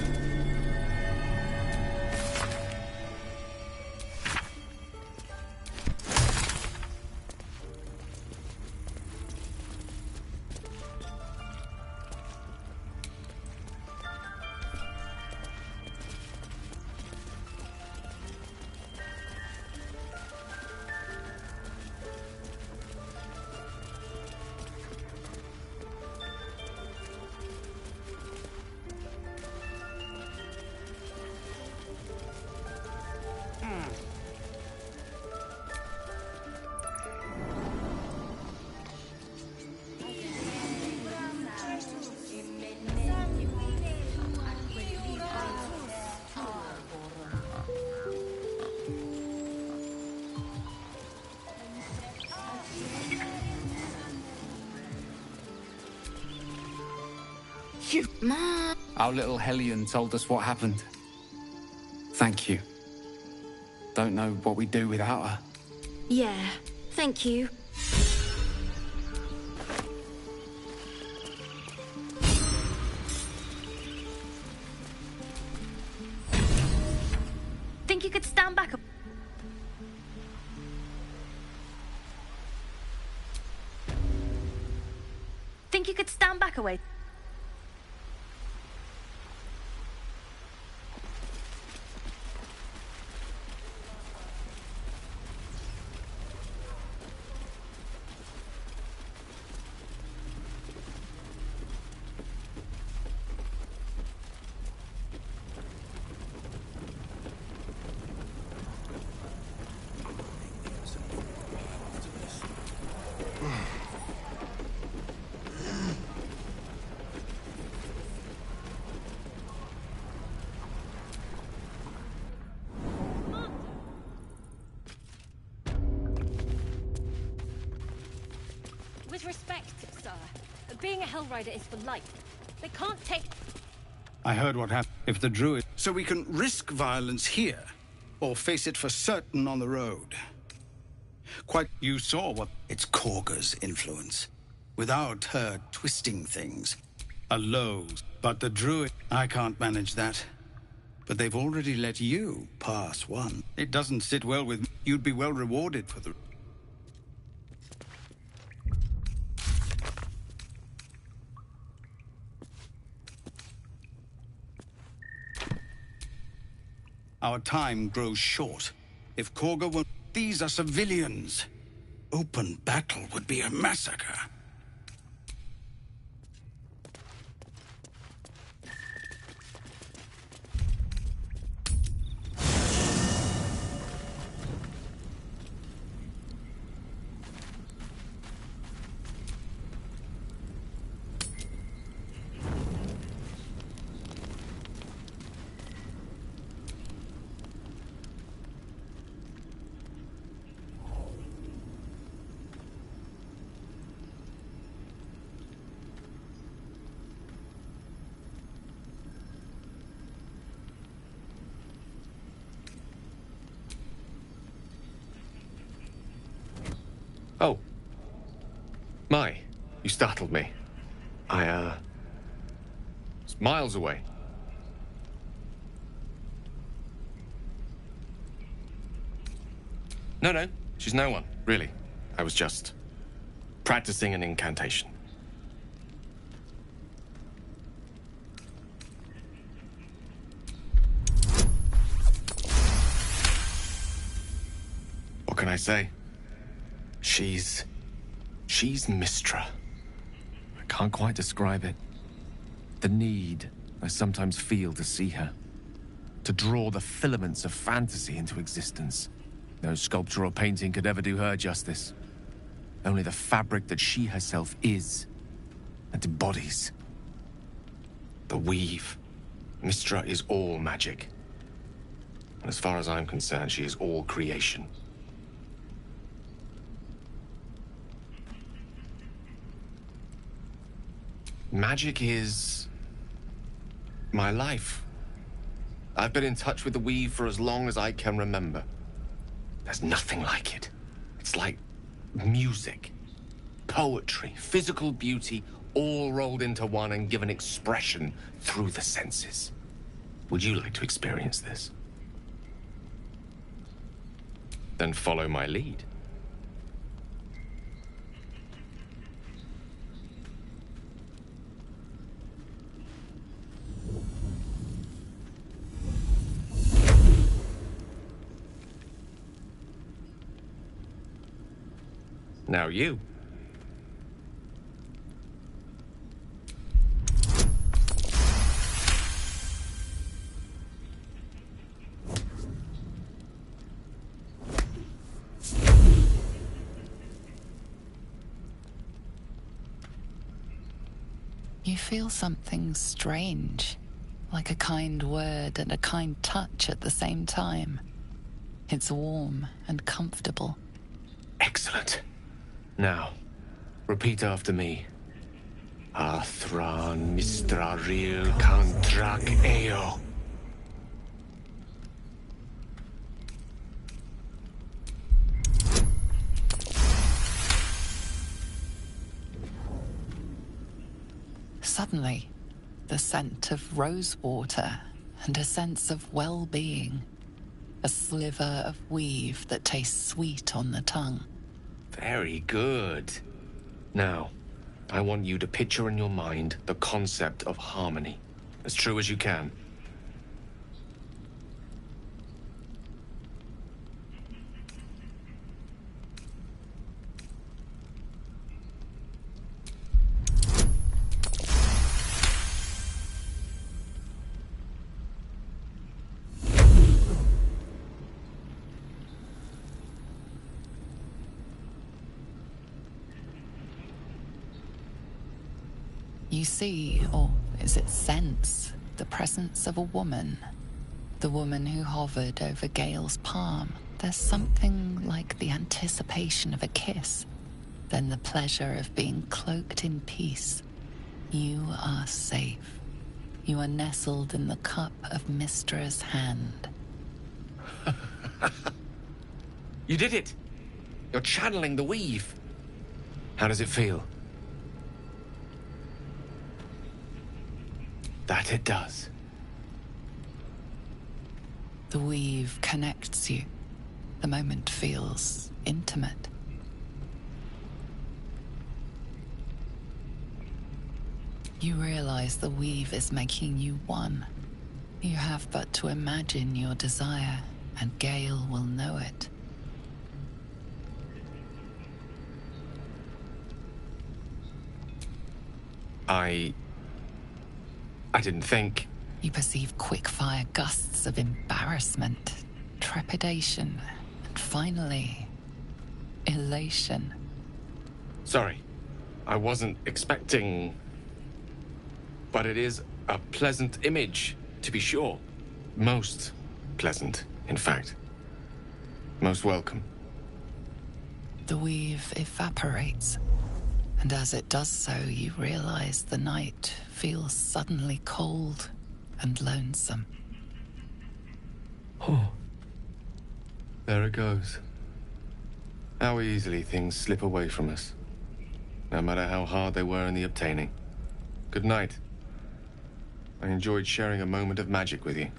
Mom! Our little Hellion told us what happened. Thank you. Don't know what we'd do without her. Yeah, thank you. Think you could stand back? Think you could stand back away? With respect, sir, being a Hellrider is for life. They can't take... I heard what happened. If the druid... So we can risk violence here, or face it for certain on the road. Quite... You saw what... It's Korga's influence. Without her twisting things. A low. But the druid... I can't manage that. But they've already let you pass one. It doesn't sit well with... You'd be well rewarded for the... Our time grows short. If Korga were... These are civilians. Open battle would be a massacre. Oh. My, you startled me. It's miles away. No, she's no one, really. I was just practicing an incantation. What can I say? She's Mystra. I can't quite describe it. The need I sometimes feel to see her. To draw the filaments of fantasy into existence. No sculpture or painting could ever do her justice. Only the fabric that she herself is and embodies. The weave. Mystra is all magic. And as far as I'm concerned, she is all creation. Magic is my life. I've been in touch with the weave for as long as I can remember. There's nothing like it. It's like music, poetry, physical beauty, all rolled into one and given expression through the senses. Would you like to experience this? Then follow my lead. Now you. You feel something strange, like a kind word and a kind touch at the same time. It's warm and comfortable. Excellent. Now, repeat after me. Athran Mistraril Kantrak Eo. Suddenly, the scent of rosewater and a sense of well-being. A sliver of weave that tastes sweet on the tongue. Very good. Now, I want you to picture in your mind the concept of harmony, as true as you can. You see, or is it sense, the presence of a woman. The woman who hovered over Gale's palm. There's something like the anticipation of a kiss. Then the pleasure of being cloaked in peace. You are safe. You are nestled in the cup of Mystra's hand. You did it! You're channeling the weave. How does it feel? That it does. The weave connects you. The moment feels intimate. You realize the weave is making you one. You have but to imagine your desire, and Gale will know it. I didn't think. You perceive quick-fire gusts of embarrassment, trepidation, and finally, elation. Sorry, I wasn't expecting... But it is a pleasant image, to be sure. Most pleasant, in fact. Most welcome. The weave evaporates, and as it does so, you realize the night feels suddenly cold and lonesome. Oh. There it goes. How easily things slip away from us, no matter how hard they were in the obtaining. Good night. I enjoyed sharing a moment of magic with you.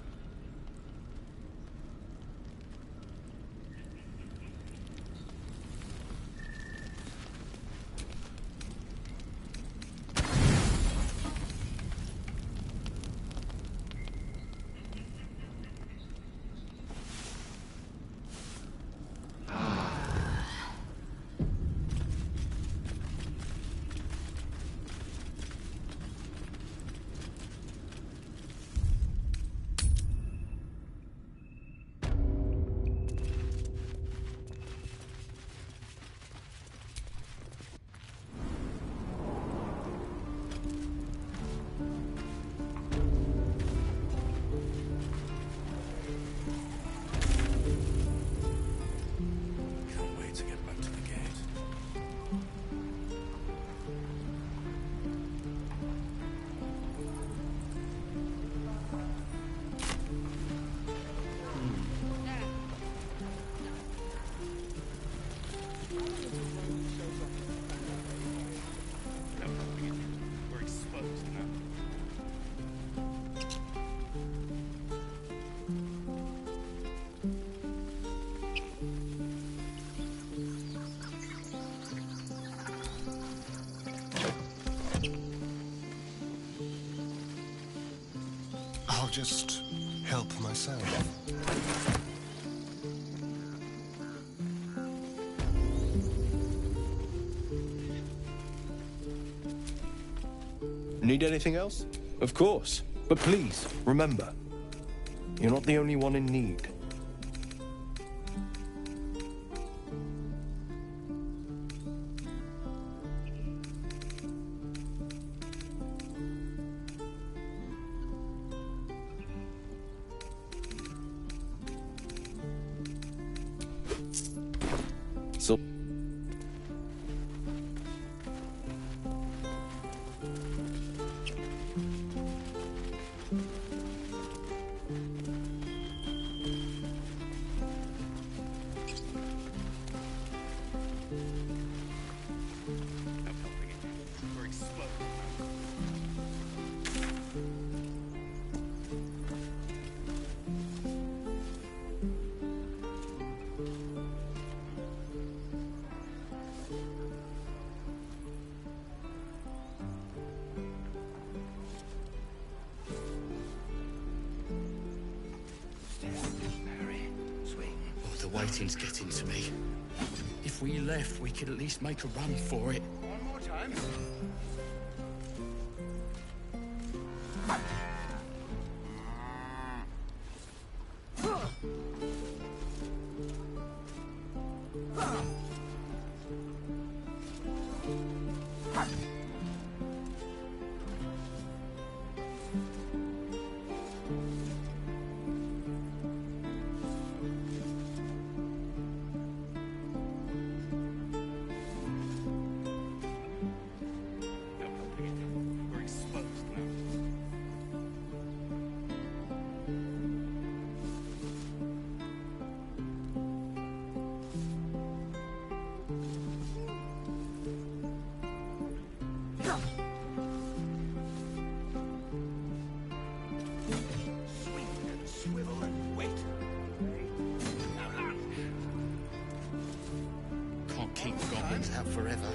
I'll just help myself. Need anything else? Of course. But please, remember, you're not the only one in need. So... The waiting's getting to me. If we left, we could at least make a run for it. One more time. Can't keep goblins out forever.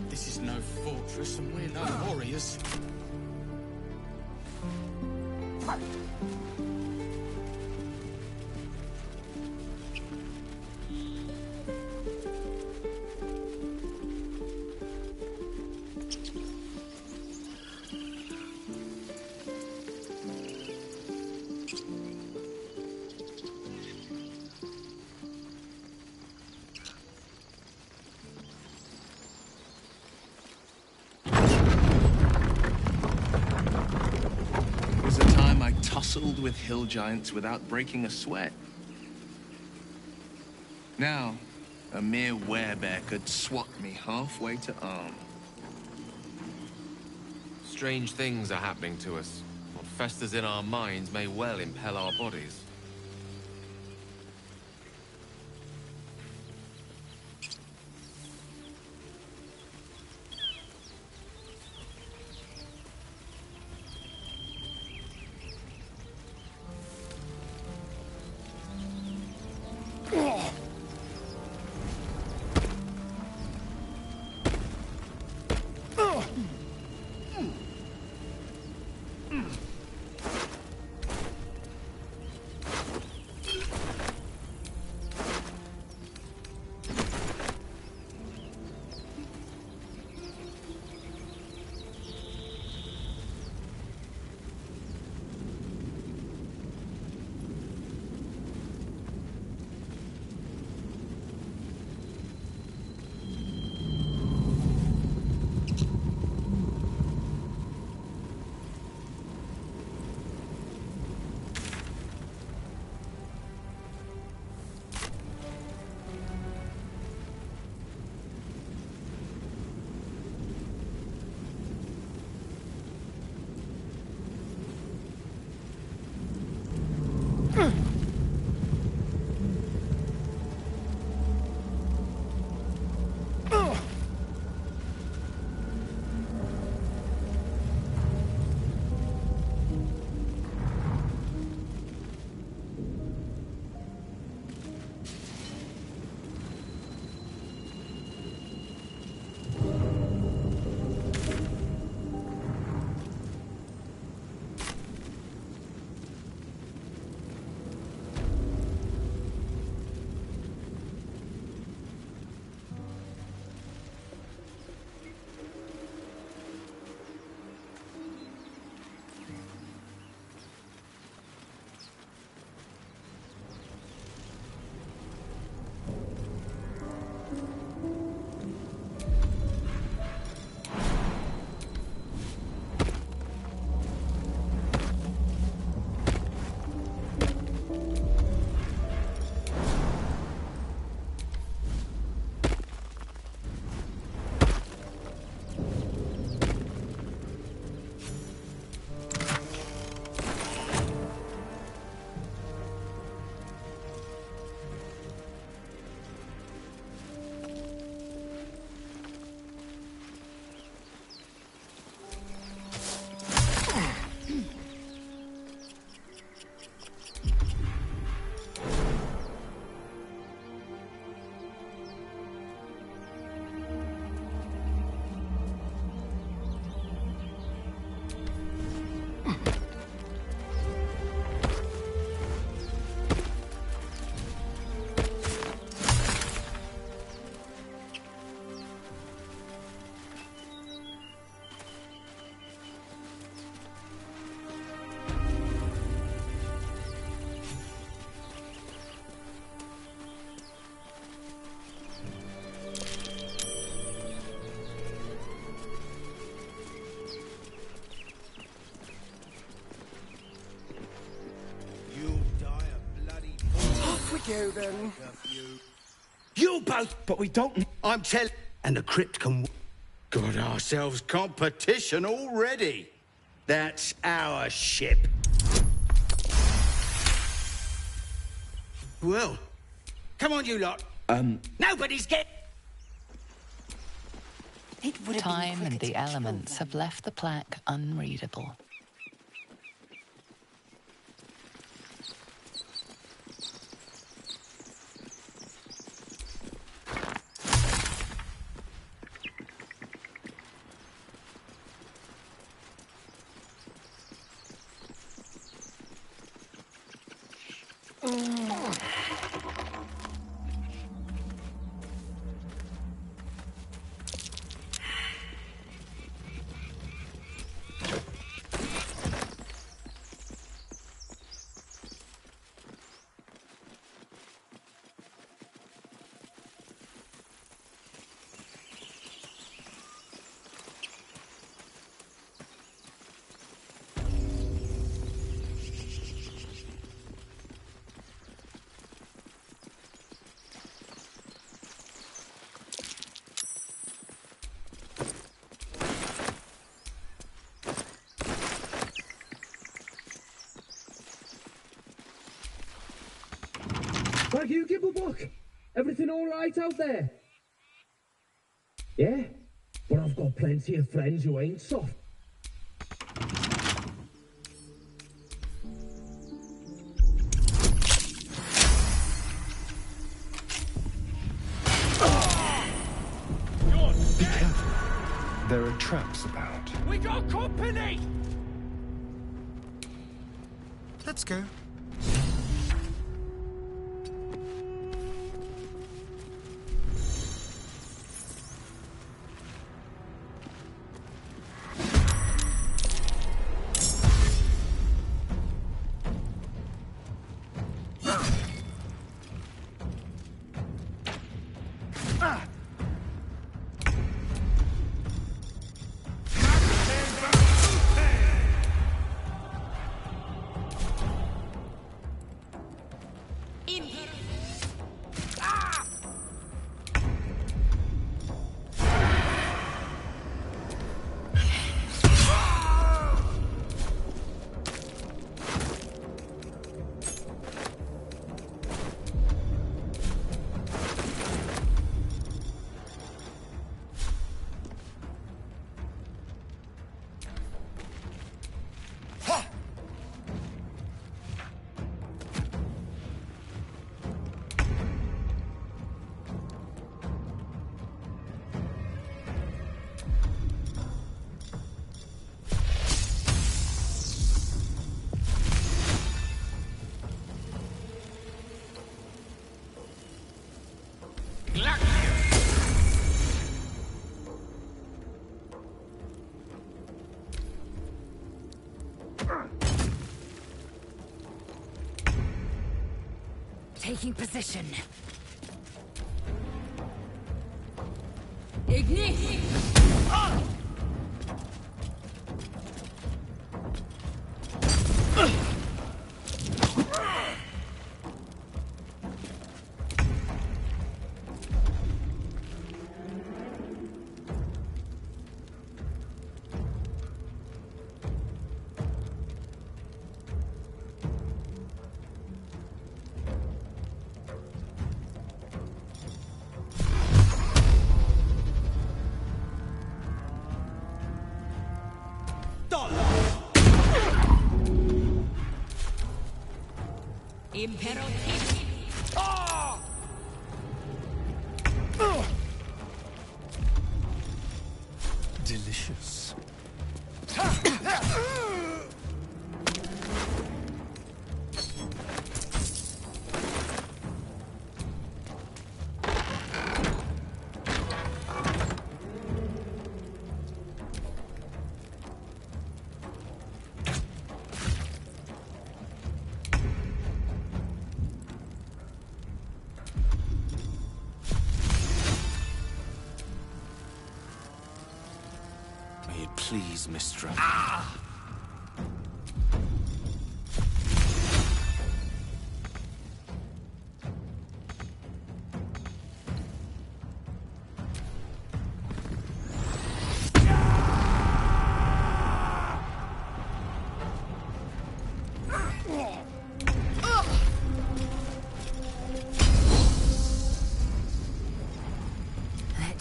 This is no fortress and we're no warriors. Tussled with hill giants without breaking a sweat. Now, a mere werebear could swat me halfway to arm. Strange things are happening to us. What festers in our minds may well impel our bodies. you then. You both, but we don't. I'm telling. And the crypt can. Got ourselves competition already. That's our ship. Well, come on, you lot. Nobody's get. Time and the elements have left the plaque unreadable. Thank you, Gibblebuck. Everything all right out there? Yeah? But I've got plenty of friends who ain't soft. Be careful. There are traps about. We got company! Let's go. Taking position. Ignite! Imperative. Delicious. May it please, Mistra.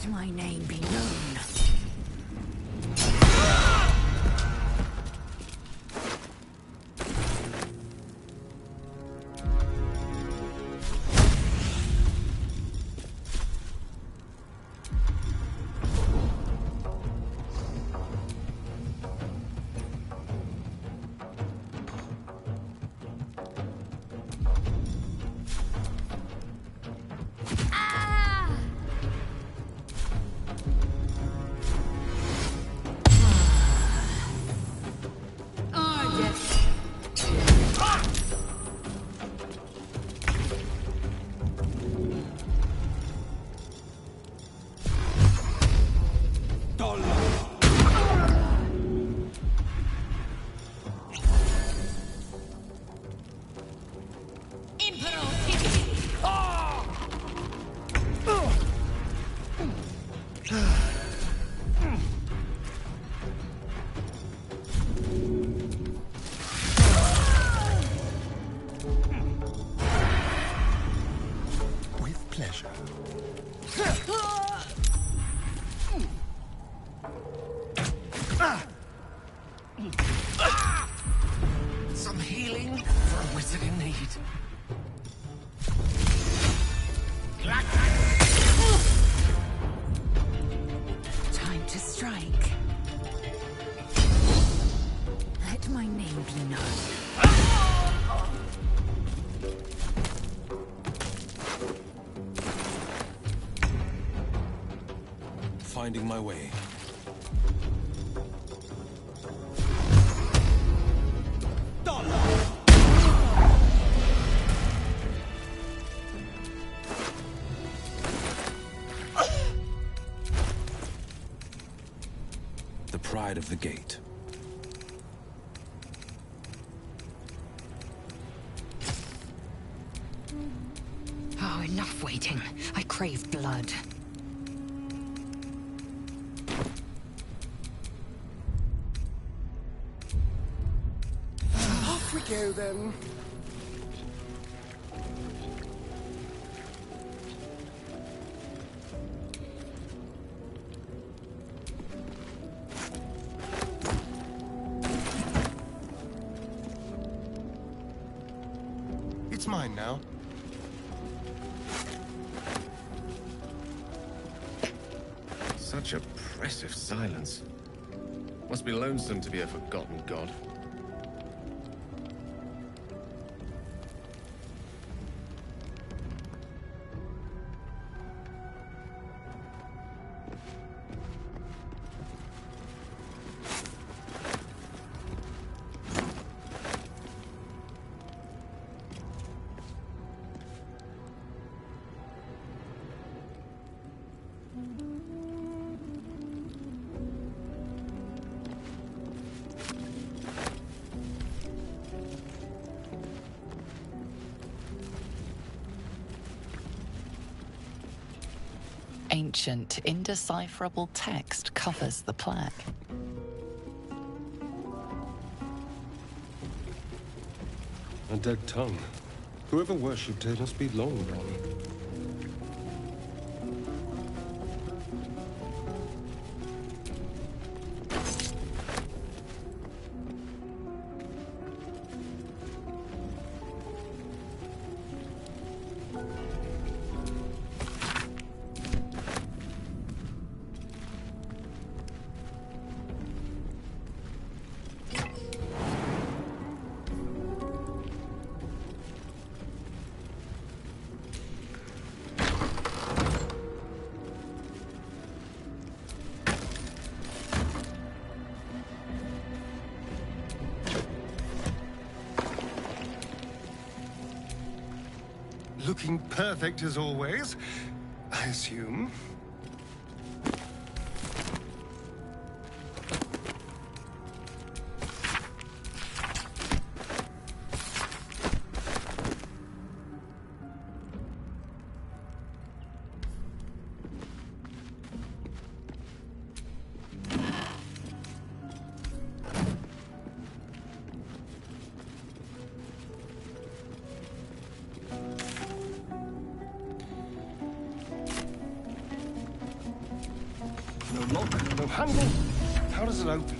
Let my name be known. Some healing for a wizard in need. Time to strike. Let my name be known. Finding my way. The pride of the gate. Oh, enough waiting. I crave blood. Off we go then. It's mine now. Such oppressive silence. Must be lonesome to be a forgotten god. Ancient, indecipherable text covers the plaque. A dead tongue. Whoever worshipped it must be long gone. Looking perfect as always, I assume. No lock, no handle. How does it open?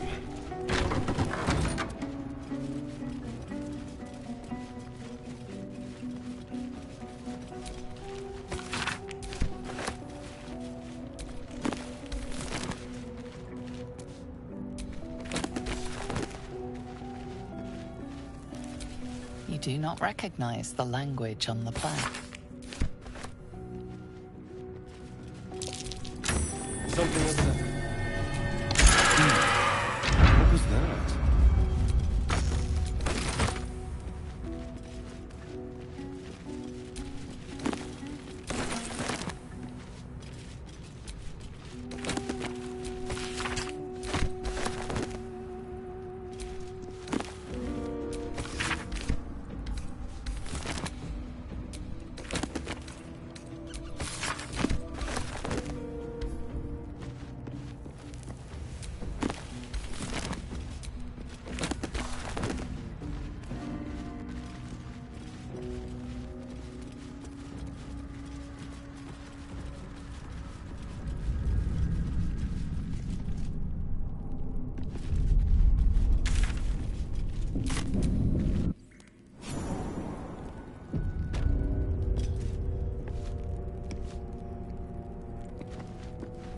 You do not recognize the language on the plaque. Something over there. What was that?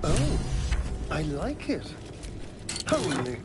Oh, I like it. Holy.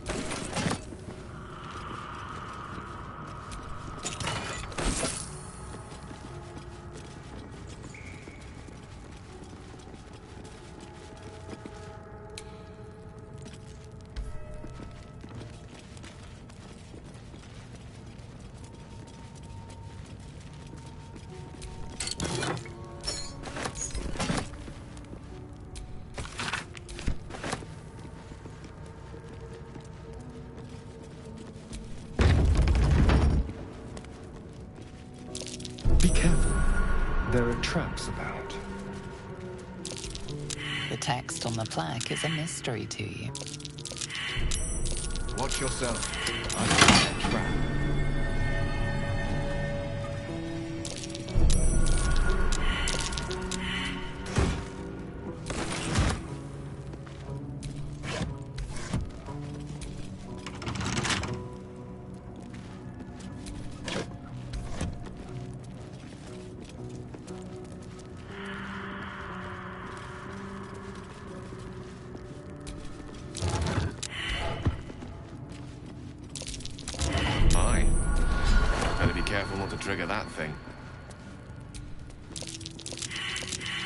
Be careful. There are traps about. The text on the plaque is a mystery to you. Watch yourself. I found a trap. Careful not to trigger that thing.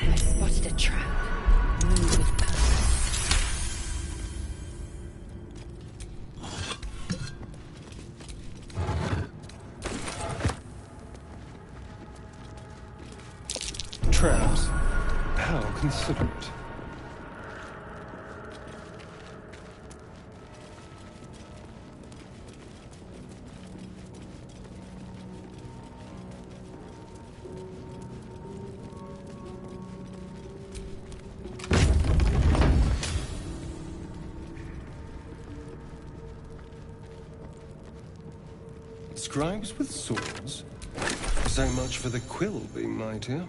I spotted a trap. Move with purpose. Traps? How considerate. Scribes with swords? So much for the quill being mightier.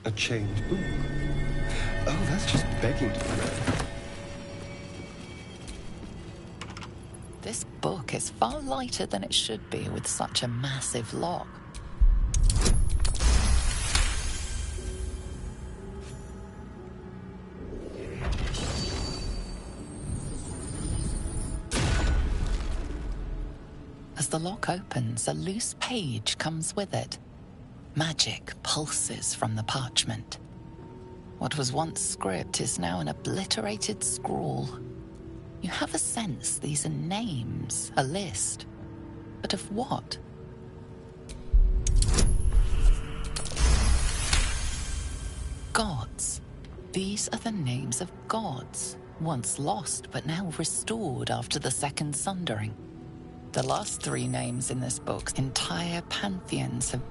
A chained book. Oh, that's just begging to be read. This book is far lighter than it should be with such a massive lock. As the lock opens, a loose page comes with it. Magic pulses from the parchment. What was once script is now an obliterated scrawl. You have a sense these are names, a list. But of what? Gods. These are the names of gods, once lost but now restored after the Second Sundering. The last 3 names in this book, entire pantheons have...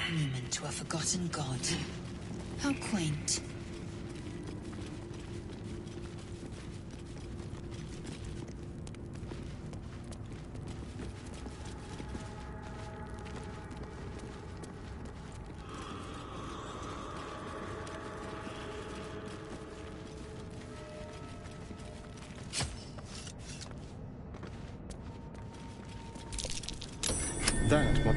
Monument to a forgotten god. How quaint. That one.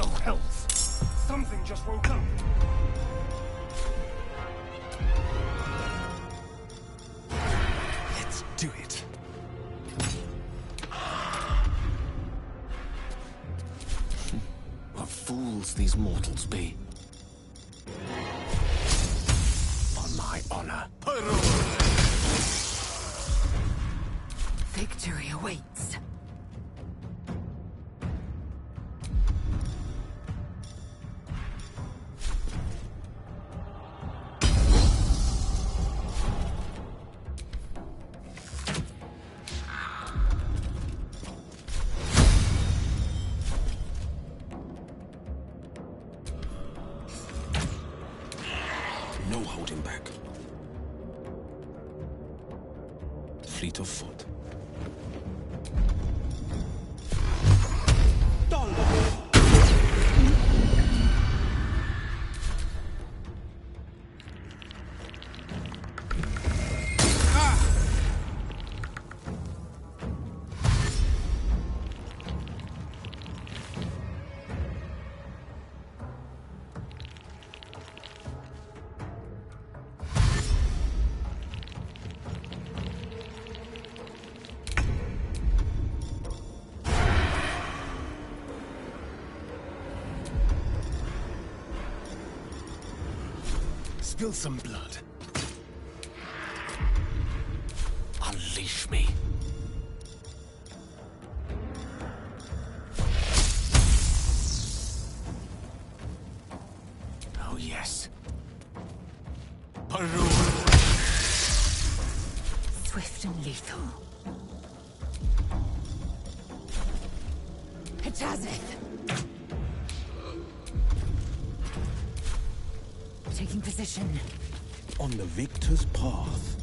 Oh, hells! Something just woke up. Let's do it. What fools these mortals be. On my honor. Victory awaits. No holding back. Fleet of foot. Spill some blood. Unleash me. Oh, yes. Peru. Swift and lethal. Hatazeth! Taking position. On the victor's path.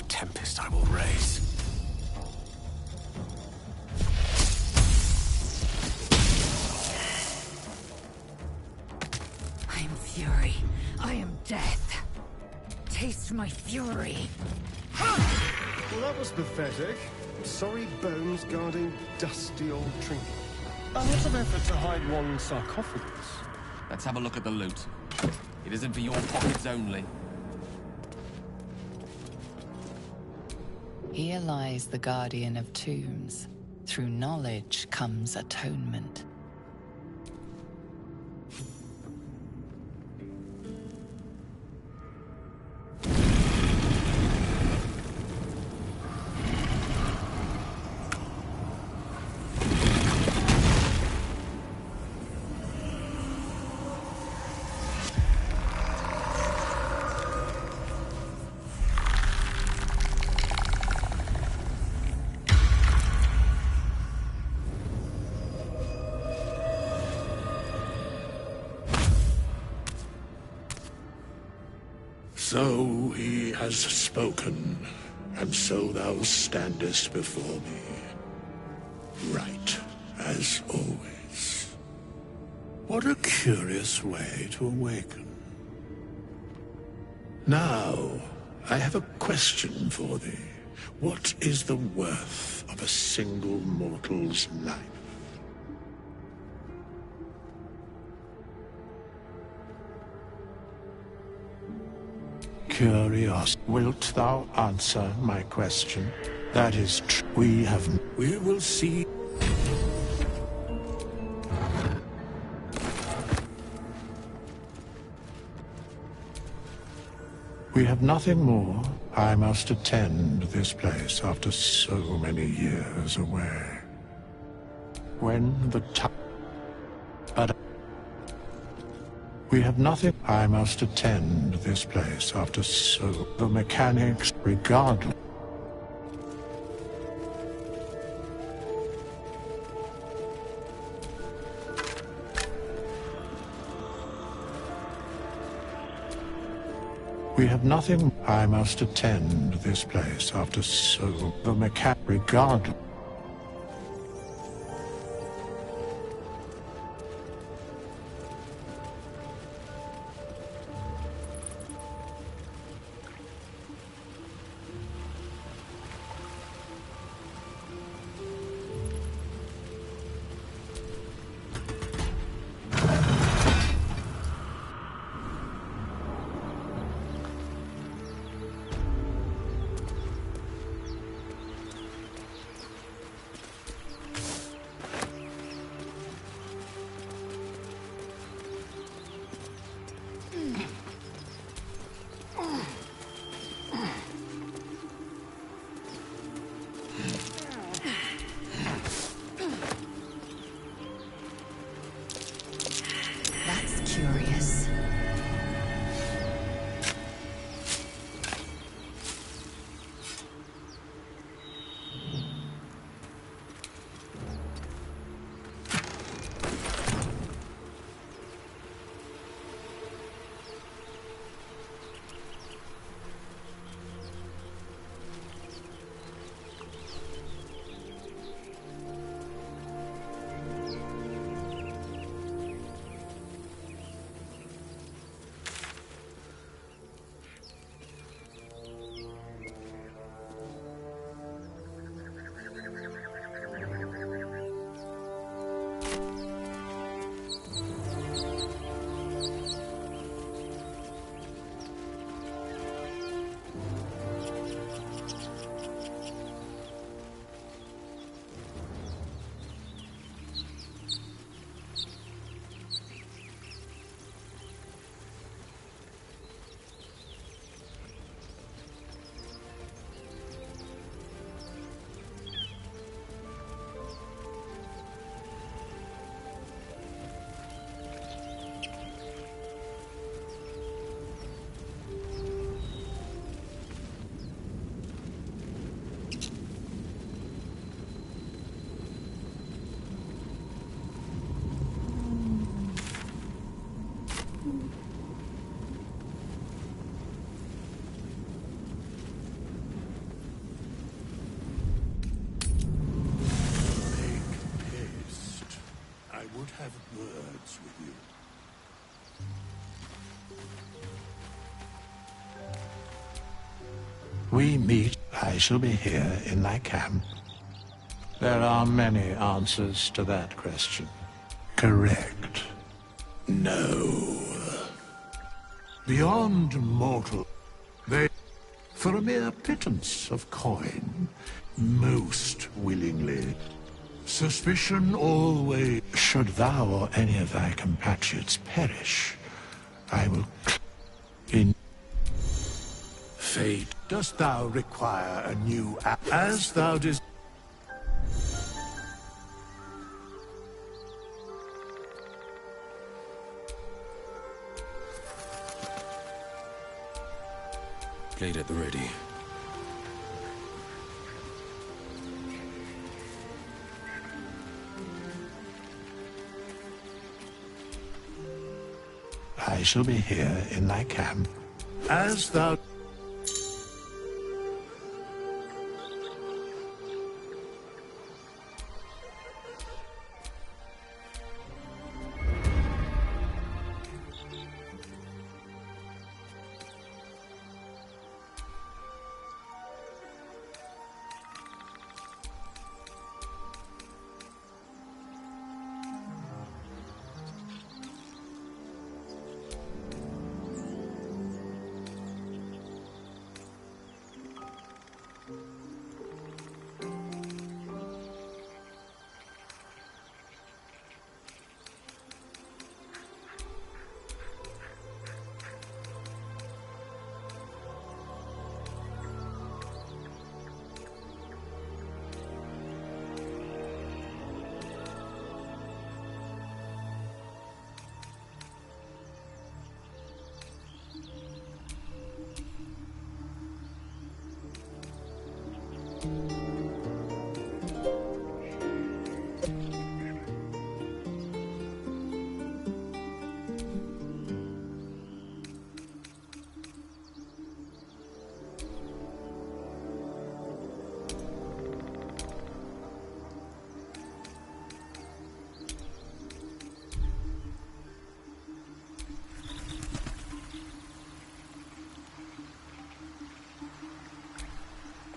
Tempest I will raise. I am fury. I am death. Taste my fury. Well, that was pathetic. Sorry bones guarding dusty old trinket. A lot of effort to hide one sarcophagus. Let's have a look at the loot. It isn't for your pockets only. Here lies the Guardian of Tombs. Through knowledge comes atonement. So he has spoken, and so thou standest before me. Right, as always. What a curious way to awaken. Now, I have a question for thee. What is the worth of a single mortal's life? Curious. Wilt thou answer my question? That is true. We will see. We have nothing more. I must attend this place after so many years away. When the time... But... We have nothing. I must attend this place after so... The mechanics, regardless... We have nothing. I must attend this place after so... The mechanic, regardless... Curious. Have words with you. We meet. I shall be here in thy camp. There are many answers to that question. Correct. No. Beyond mortal, they, for a mere pittance of coin, most willingly. Suspicion always. Should thou or any of thy compatriots perish, I will... In fate, dost thou require a new... As thou desires... Blade at the ready. I shall be here in thy camp. As thou...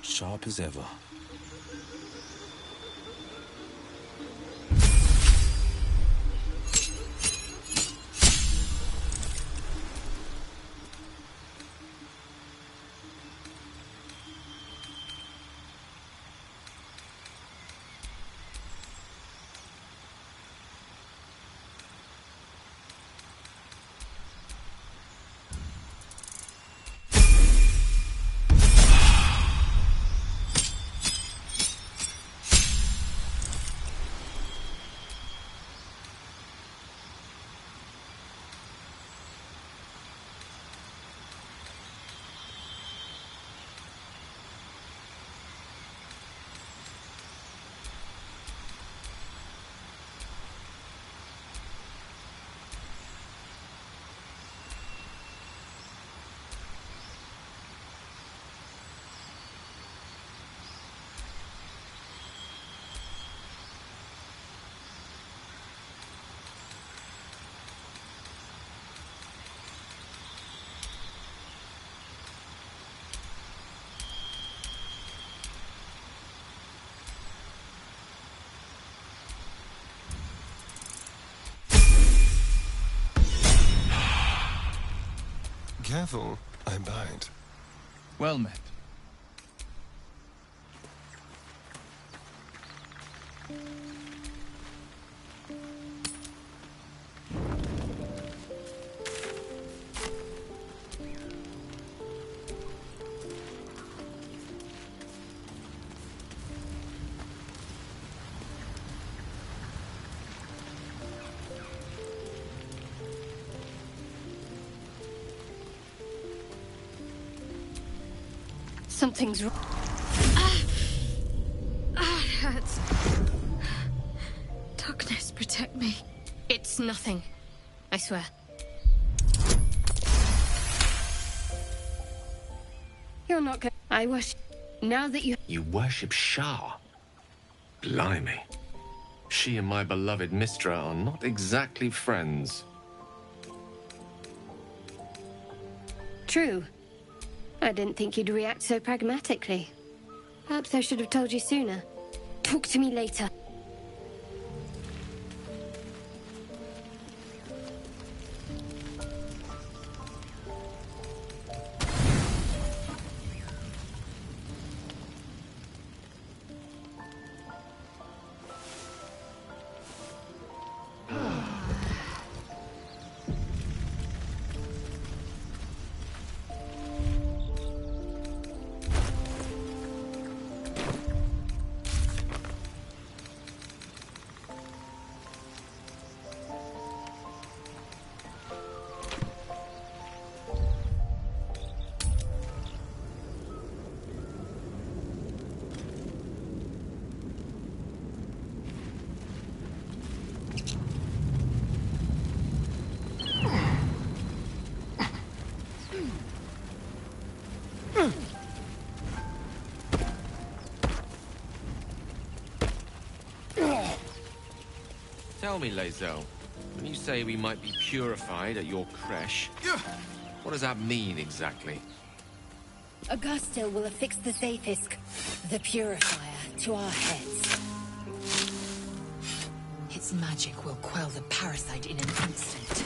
Sharp as ever. Careful, I bite. Well met. Something's wrong. It hurts. Darkness, protect me. It's nothing. I swear. You're not going. I worship. Now that you. You worship Shah? Blimey. She and my beloved Mistra are not exactly friends. True. I didn't think you'd react so pragmatically. Perhaps I should have told you sooner. Talk to me later. Tell me, Lae'zel, when you say we might be purified at your creche, what does that mean exactly? Augustil will affix the Zafisk, the purifier, to our heads. Its magic will quell the parasite in an instant.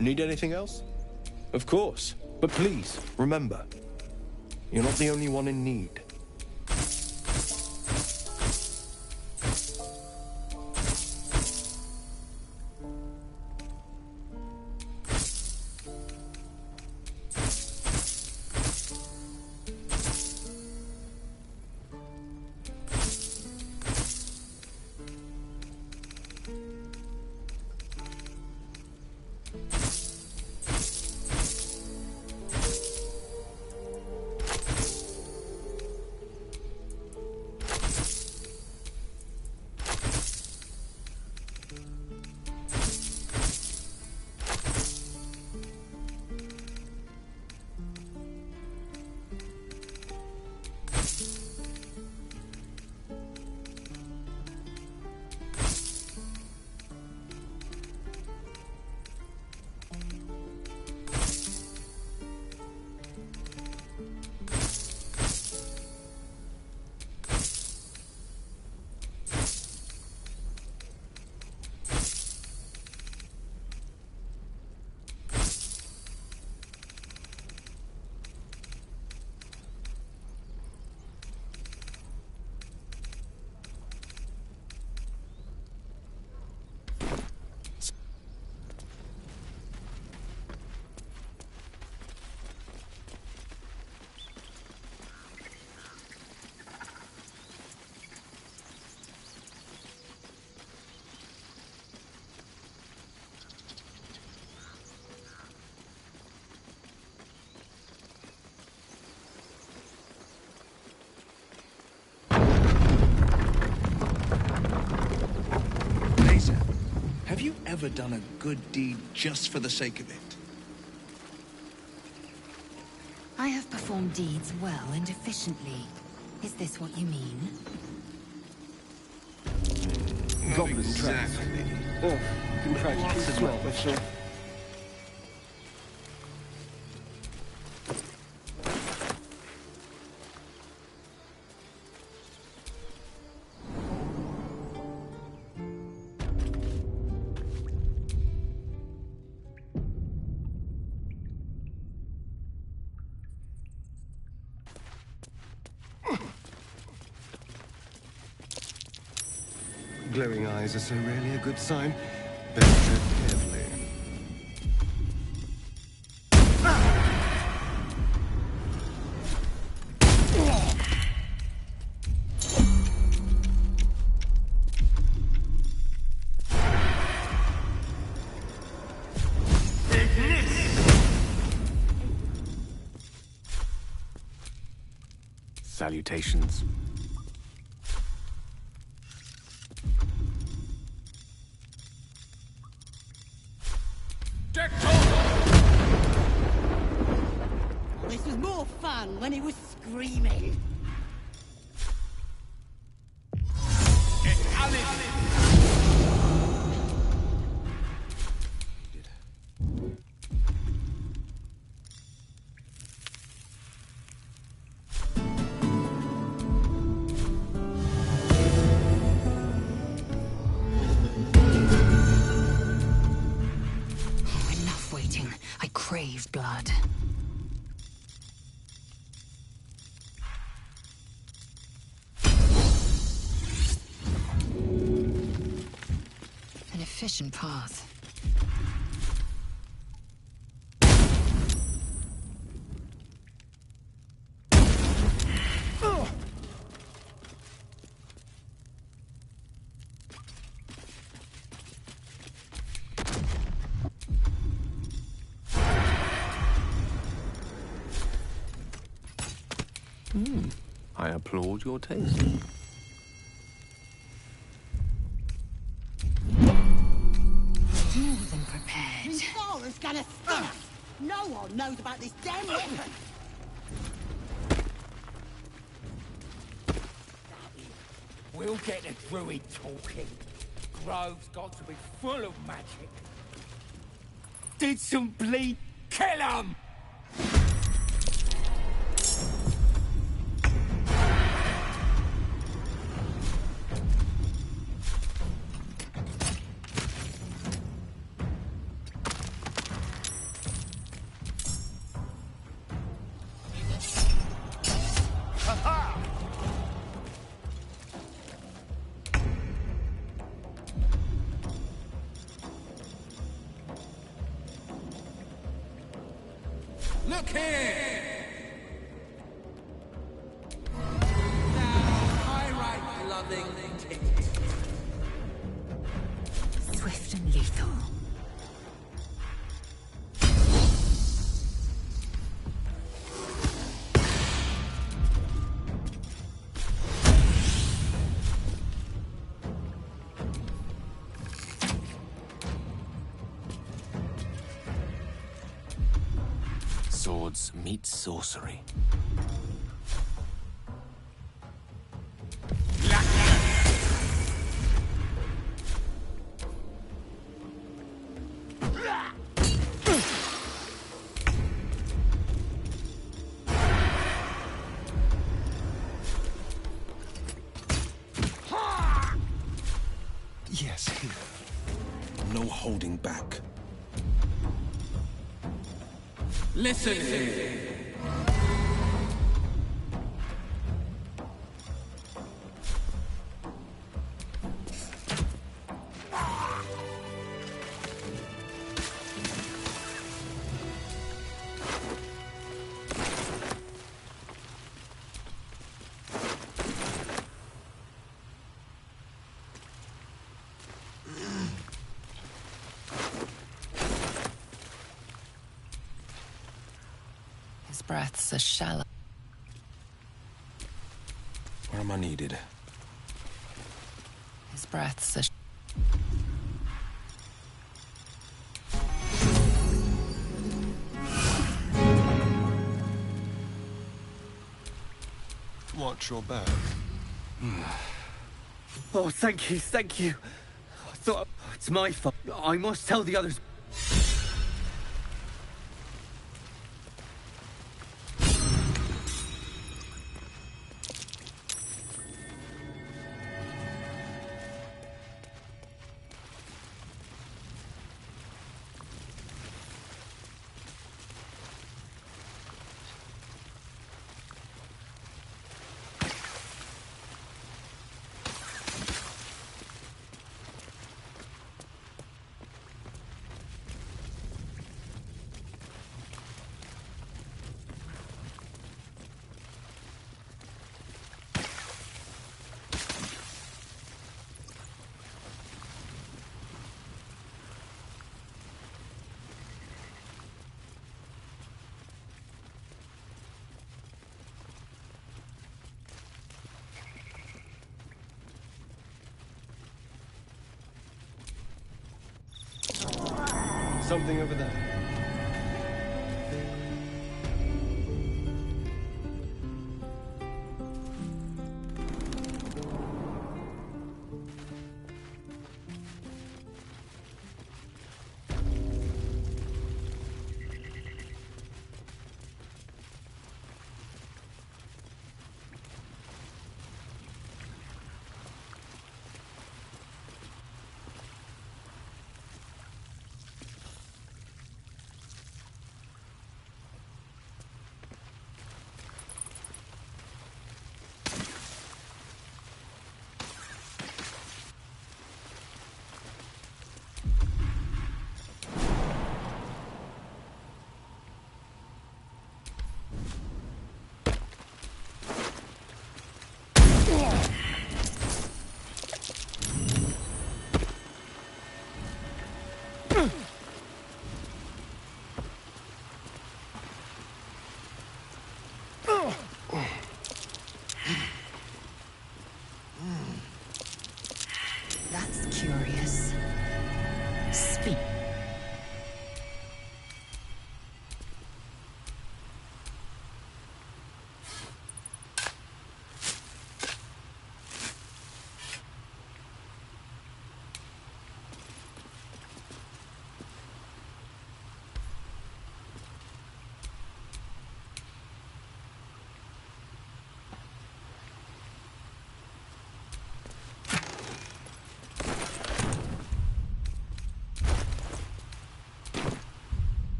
Need anything else? Of course. But please, remember, you're not the only one in need. Have you ever done a good deed just for the sake of it? I have performed deeds well and efficiently. Is this what you mean? Goblin tracks. Oh, can try to keep as well, that's all. Glowing eyes are so rarely a good sign. Better tread carefully. Salutations. This was more fun when he was screaming. Enough waiting. I crave blood. An efficient path. I applaud your taste. More than prepared. Fallen's gonna sting us. No one knows about this damn weapon. We'll get the druid talking. Grove's got to be full of magic. Did some bleed? Kill him! Look here! Swift and lethal. Swords meet sorcery. Yes, here. No holding back. Listen! His breaths are shallow. Where am I needed? His breaths are... Watch your back. Oh, thank you, thank you. I thought it's my fault. I must tell the others. Something over there.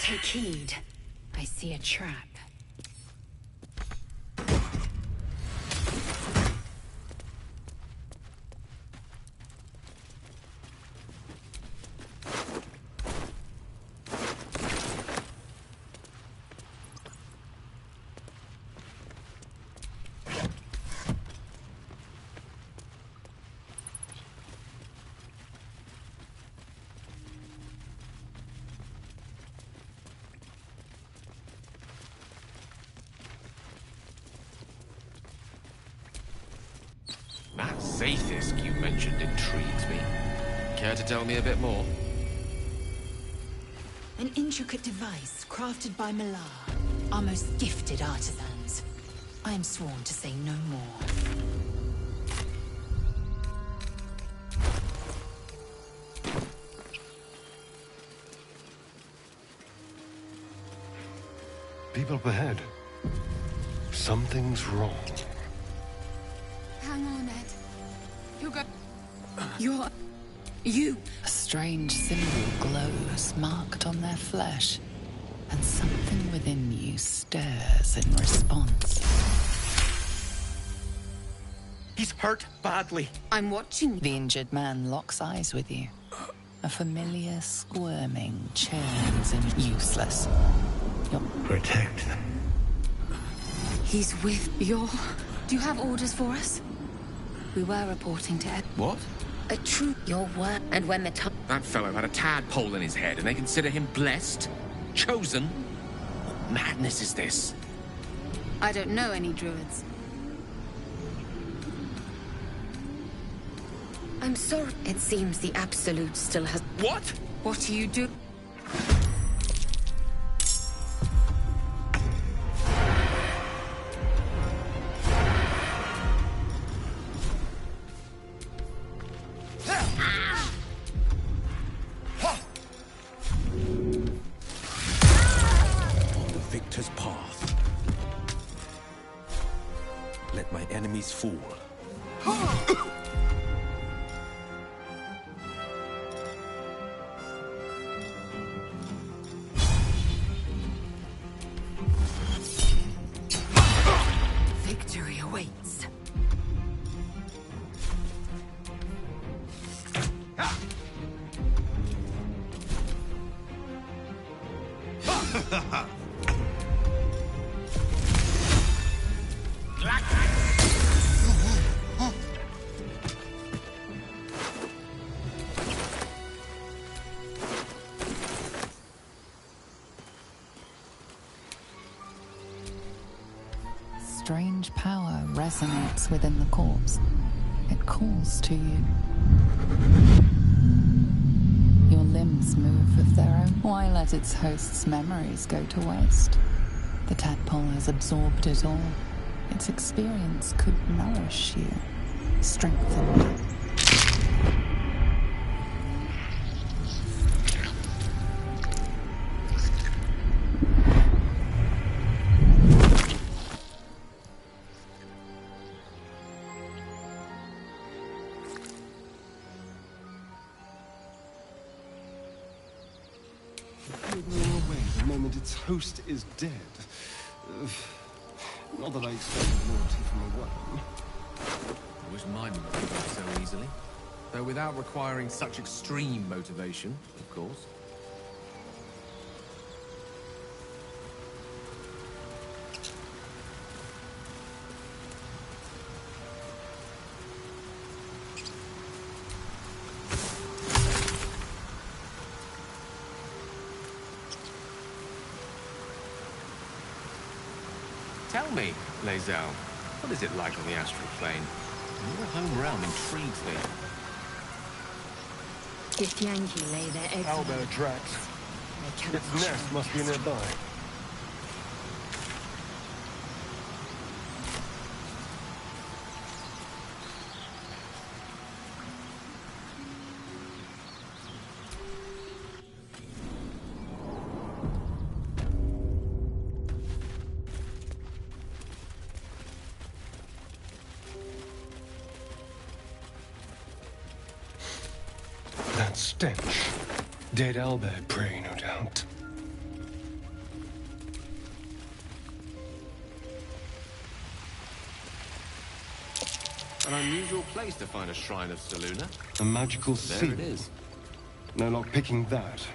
Take heed. I see a trap. That Zaith'isk you mentioned intrigues me. Care to tell me a bit more? An intricate device crafted by Malar, our most gifted artisans. I am sworn to say no more. People up ahead. Something's wrong. Hang on, Ed. You'll go. You. A strange symbol glows, marked on their flesh, and something within you stirs in response. He's hurt badly. I'm watching. The injured man locks eyes with you. A familiar squirming churns and useless. Protect them. He's with your... Do you have orders for us? We were reporting to Ed. What? A true... Your word. And when the time... That fellow had a tadpole in his head, and they consider him blessed? Chosen? What madness is this? I don't know any druids. I'm sorry. It seems the Absolute still has... What? What do you do? On the victor's path. Let my enemies fall. Victory awaits. Strange power resonates within the corpse. It calls to you. Your limbs move of their own. Why let its host's memories go to waste? The tadpole has absorbed it all. Its experience could nourish you, strengthen you. Withering away the moment its host is dead. Not that I expected loyalty from a worm. I wish mine would give up so easily. Though without requiring such extreme motivation, of course. Tell me, Lae'zel, what is it like on the astral plane? Your home realm intrigues me. Githyanki lay their eggs. Owlbear tracks. They cannot Its nest must be nearby. That stench. Dead owlbear prey, no doubt. An unusual place to find a shrine of Selûne. A magical There seal. it is. No luck picking that.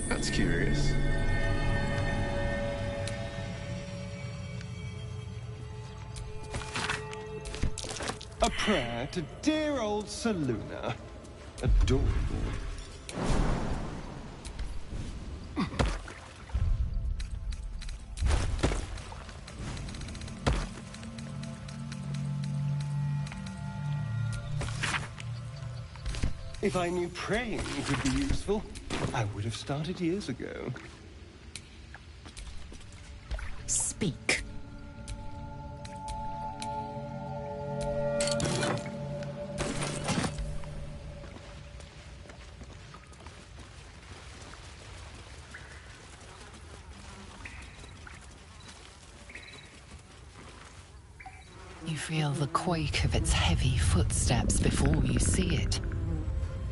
That's curious. A prayer to dear old Selûne. Adorable. If I knew praying could be useful, I would have started years ago. Speak. You feel the quake of its heavy footsteps before you see it.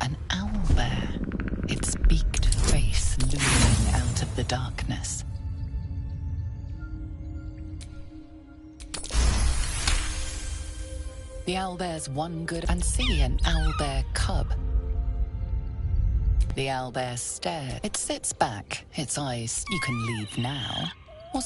An owlbear, its beaked face looming out of the darkness. The owlbear's one good and see an owlbear cub. The owlbear stares. It sits back, its eyes. You can leave now, or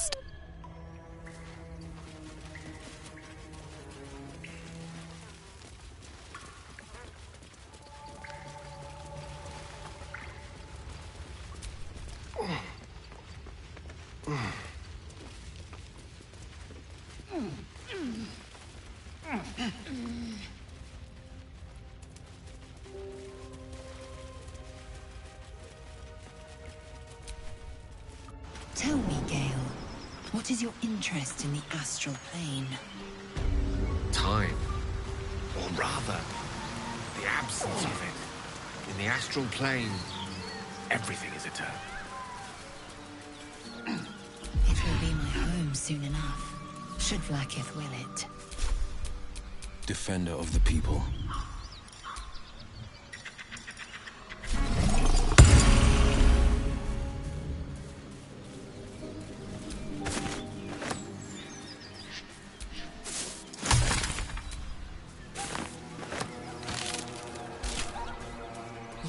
Tell me, Gale, what is your interest in the astral plane? Time. Or rather, the absence of it. In the astral plane, everything is eternal. It will be my home soon enough, should Vlaakith will it. Defender of the people.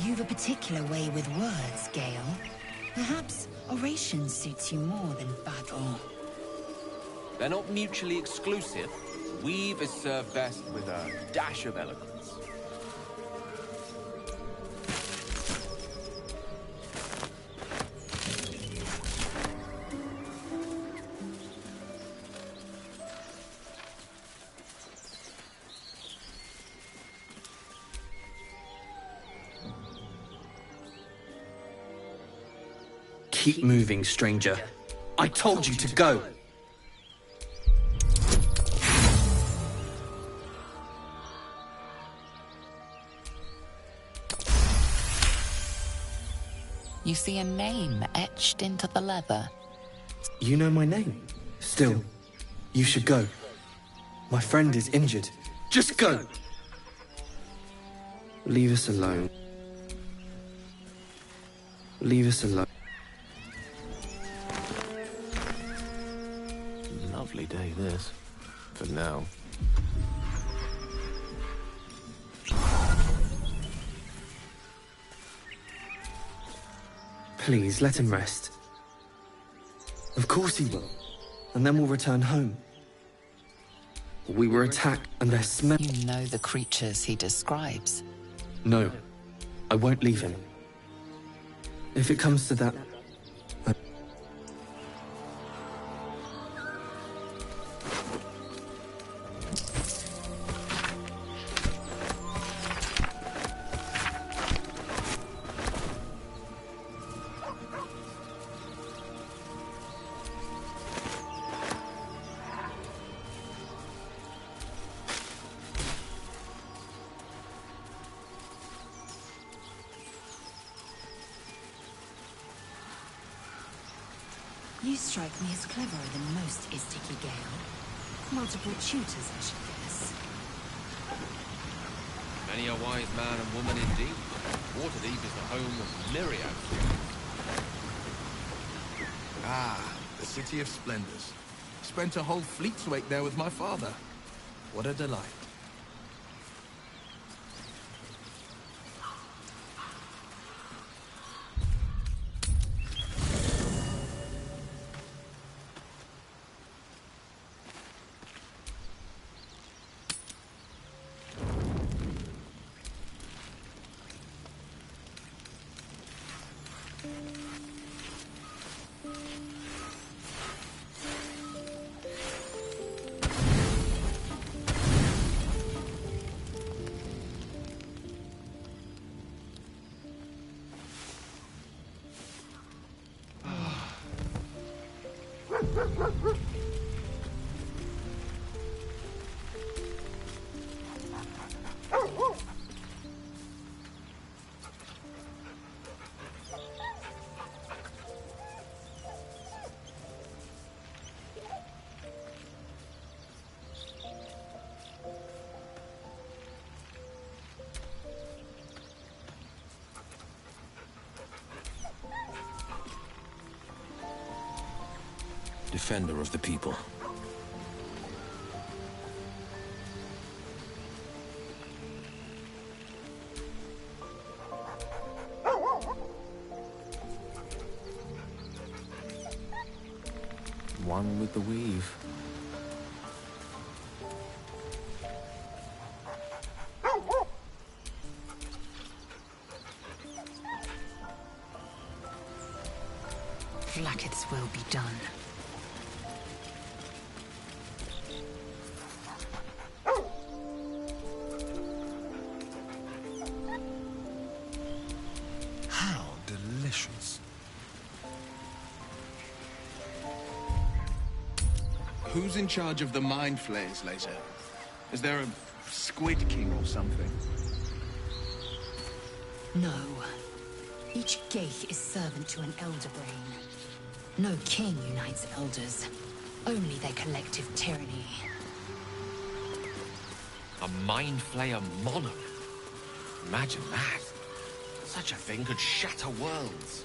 You've a particular way with words, Gale. Perhaps oration suits you more than battle. They're not mutually exclusive. Weave is served best with a dash of eloquence. Keep moving, stranger. I told you to go. you see a name etched into the leather. You know my name. Still, you should go. My friend is injured. Just go! Leave us alone. Leave us alone. Lovely day, this. For now. Please, let him rest. Of course he will. And then we'll return home. We were attacked, and their smell— You know the creatures he describes. No, I won't leave him. If it comes to that— You strike me as cleverer than most, Istiki Gale. Multiple tutors, I should guess. Many a wise man and woman indeed. Waterdeep is the home of myriad. Ah, the City of Splendors. Spent a whole fleet's wake there with my father. What a delight. Defender of the people. One with the weave. Blacket's will be done. How delicious. Who's in charge of the mind flayers later? Is there a Squid King or something? No. Each Gaith is servant to an elder brain. No king unites elders. Only their collective tyranny. A mind flayer monarch. Imagine that. Such a thing could shatter worlds.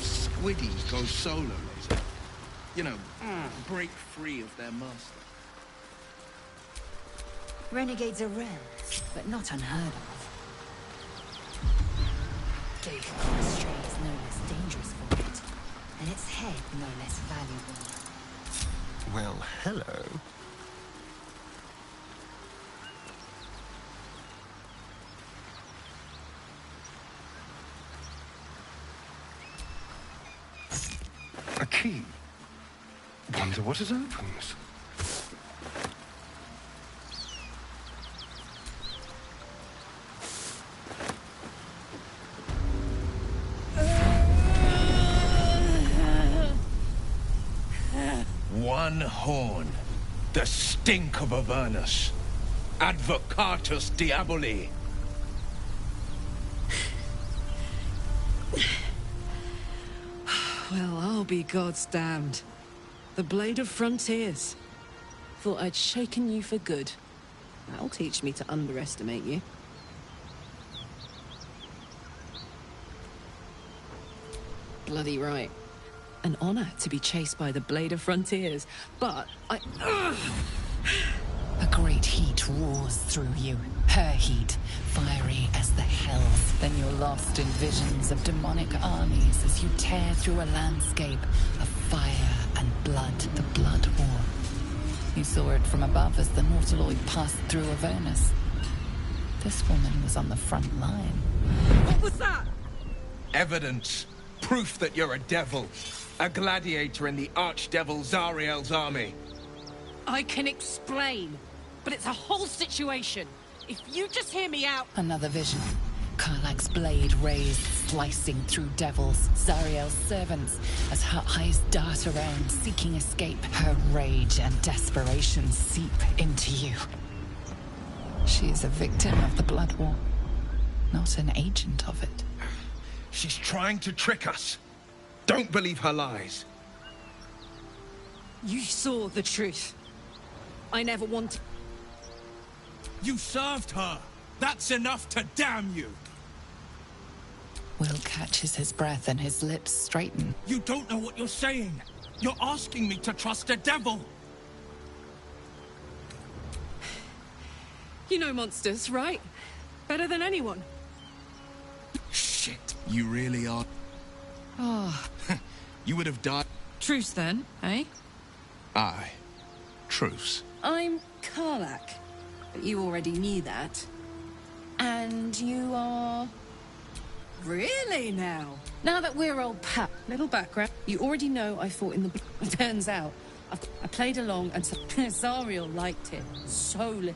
Squiddies go solo later. You know, break free of their master. Renegades are rare, but not unheard of. Gaith chemistry is no less dangerous for it, and its head no less valuable. Well, hello. A key. Wonder what it opens. One horn. The stink of Avernus. Advocatus Diaboli. Well, I'll be God's damned. The Blade of Frontiers. Thought I'd shaken you for good. That'll teach me to underestimate you. Bloody right. An honor to be chased by the Blade of Frontiers, but I... A great heat roars through you. Her heat, fiery as the hells. Then you're lost in visions of demonic armies as you tear through a landscape of fire and blood, the Blood War. He saw it from above as the Nautiloid passed through Avernus. This woman was on the front line. What was that? Evidence. Proof that you're a devil. A gladiator in the Archdevil Zariel's army. I can explain, but it's a whole situation. If you just hear me out... Another vision. Karlach's blade raised, slicing through devils, Zariel's servants, as her eyes dart around, seeking escape. Her rage and desperation seep into you. She is a victim of the Blood War, not an agent of it. She's trying to trick us. Don't believe her lies. You saw the truth. I never wanted... You served her. That's enough to damn you. Will catches his breath and his lips straighten. You don't know what you're saying. You're asking me to trust a devil. You know monsters, right? Better than anyone. Shit, you really are. Oh. You would have died. Truce then, eh? Aye. Truce. I'm Karlach. You already knew that. And you are... Really now? Now that we're old pal... Little background. You already know I fought in the... It turns out, I played along and Zariel liked it so little.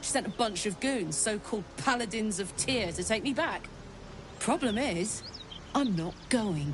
She sent a bunch of goons, so-called Paladins of Tyr, to take me back. Problem is, I'm not going.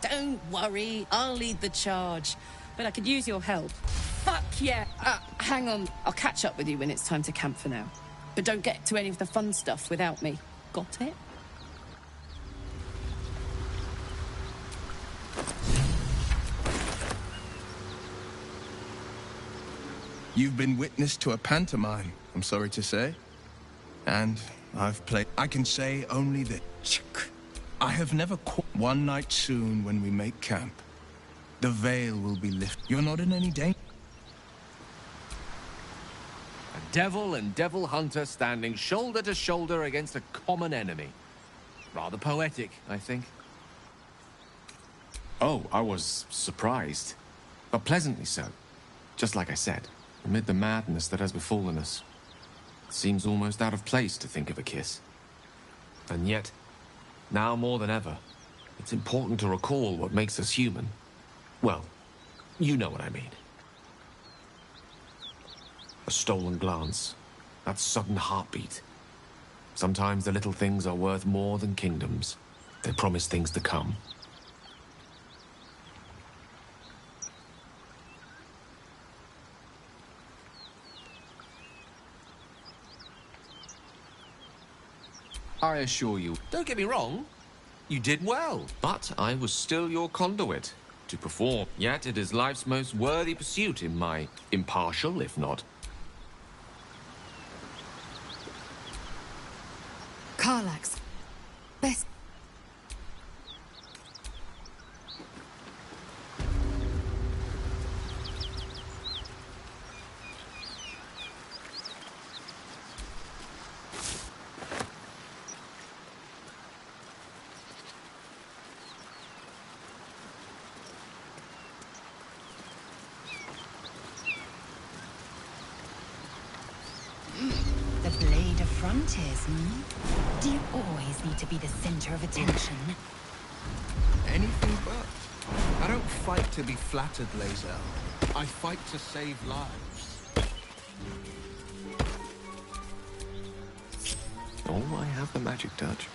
Don't worry, I'll lead the charge. But I could use your help. Fuck yeah! Hang on, I'll catch up with you when it's time to camp for now. But don't get to any of the fun stuff without me. Got it? You've been witness to a pantomime, I'm sorry to say. And I've played... I can say only that... I have never one night soon when we make camp. The veil will be lifted. You're not in any danger. A devil and devil hunter standing shoulder to shoulder against a common enemy. Rather poetic, I think. Oh, I was surprised. But pleasantly so. Just like I said, amid the madness that has befallen us. It seems almost out of place to think of a kiss. And yet... now more than ever, it's important to recall what makes us human. Well, you know what I mean. A stolen glance, that sudden heartbeat. Sometimes the little things are worth more than kingdoms. They promise things to come. I assure you, don't get me wrong, you did well, but I was still your conduit to perform. Yet it is life's most worthy pursuit in my impartial, if not. Karlach's best. The Blade of Frontiers, hmm? Do you always need to be the center of attention? Anything but. I don't fight to be flattered, Lae'zel. I fight to save lives. Oh, I have the magic touch.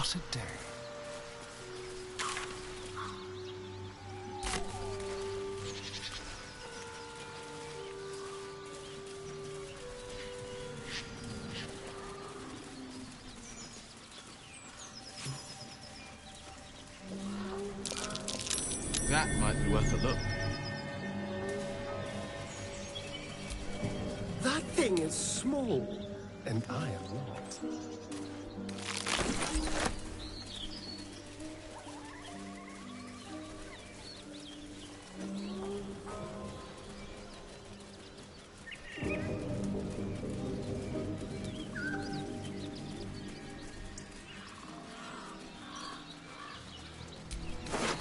What a day. That might be worth a look. That thing is small, and I am not.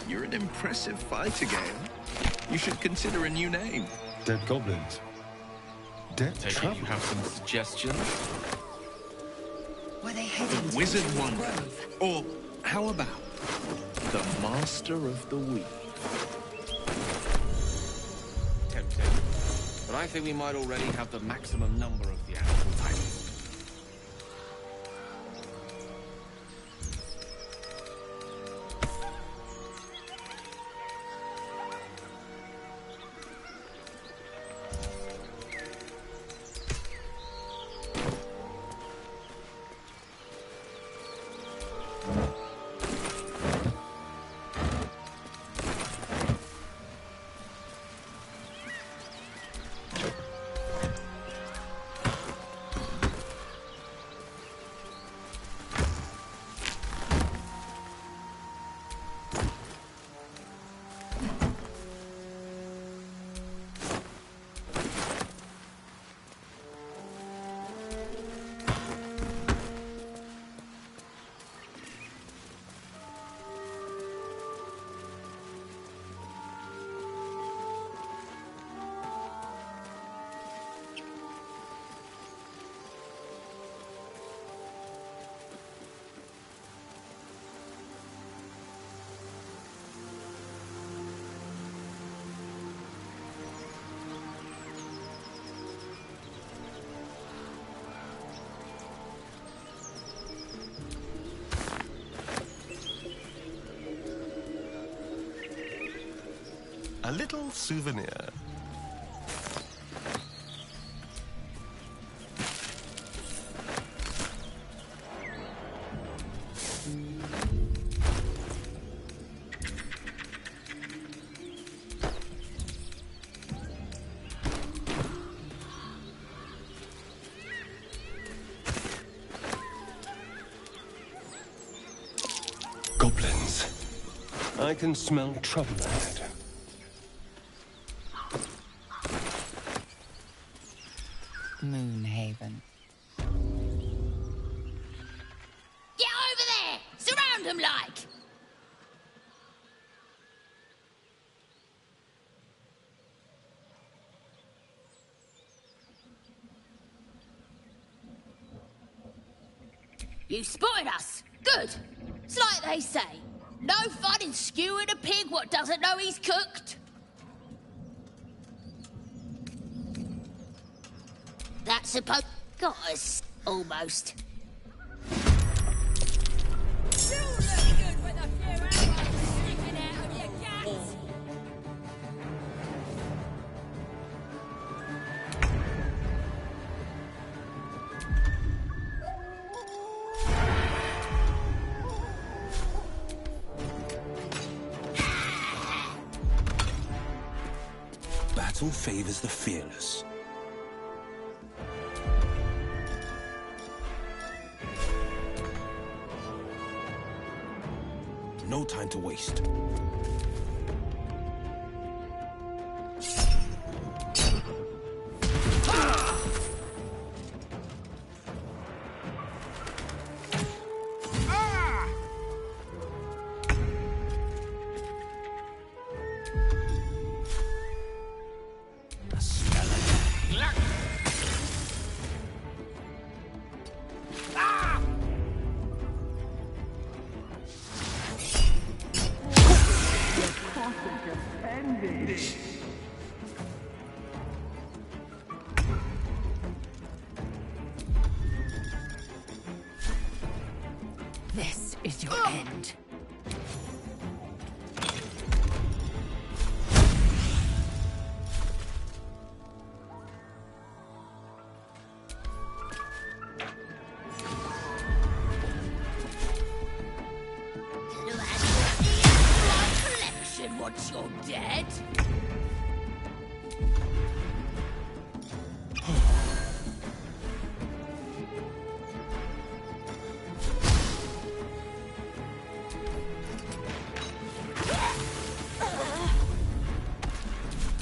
You're an impressive fighter, Gale. You should consider a new name. Dead goblins. Dead Take it trouble. you have some suggestions? Were they heading to Wizard the Wonder. grove? Or how about the Master of the Weave? Tempting. But I think we might already have the maximum number of the actual titles. A little souvenir. Goblins. I can smell trouble ahead. Moonhaven. Get over there! Surround them like! You spotted us! Good! It's like they say, no fun in skewing a pig what doesn't know he's cooked. That's supposed... Got us. Almost. Battle favors the fearless. No time to waste. This is what you're dead?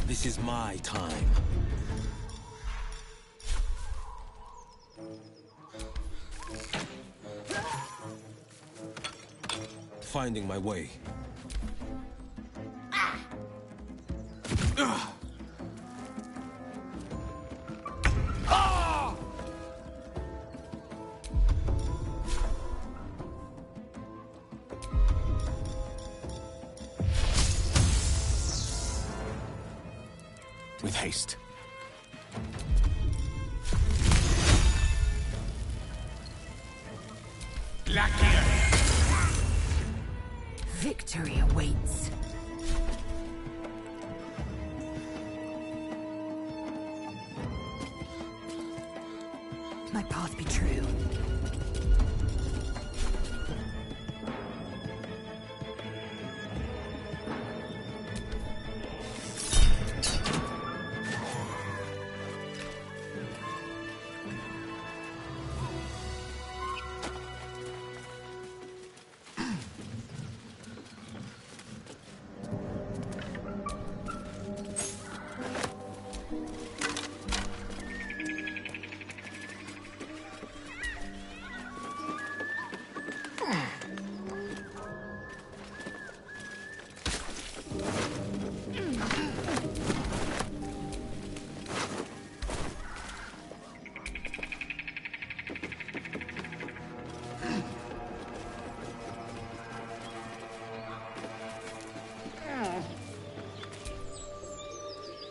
This is my time. Finding my way. With haste. Victory awaits. My path be true.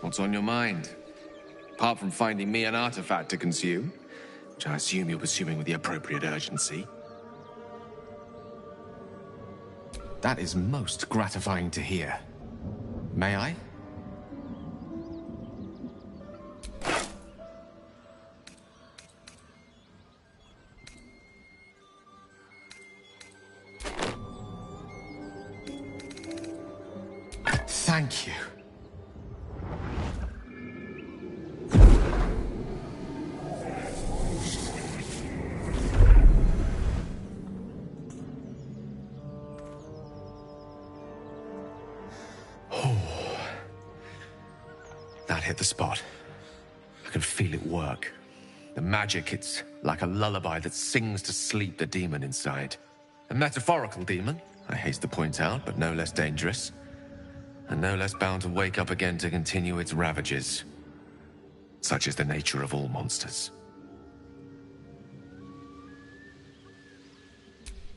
What's on your mind? Apart from finding me an artifact to consume, which I assume you're pursuing with the appropriate urgency. That is most gratifying to hear. May I? Thank you. That hit the spot. I can feel it work. The magic, it's like a lullaby that sings to sleep the demon inside. A metaphorical demon, I haste to point out, but no less dangerous. And no less bound to wake up again to continue its ravages. Such is the nature of all monsters.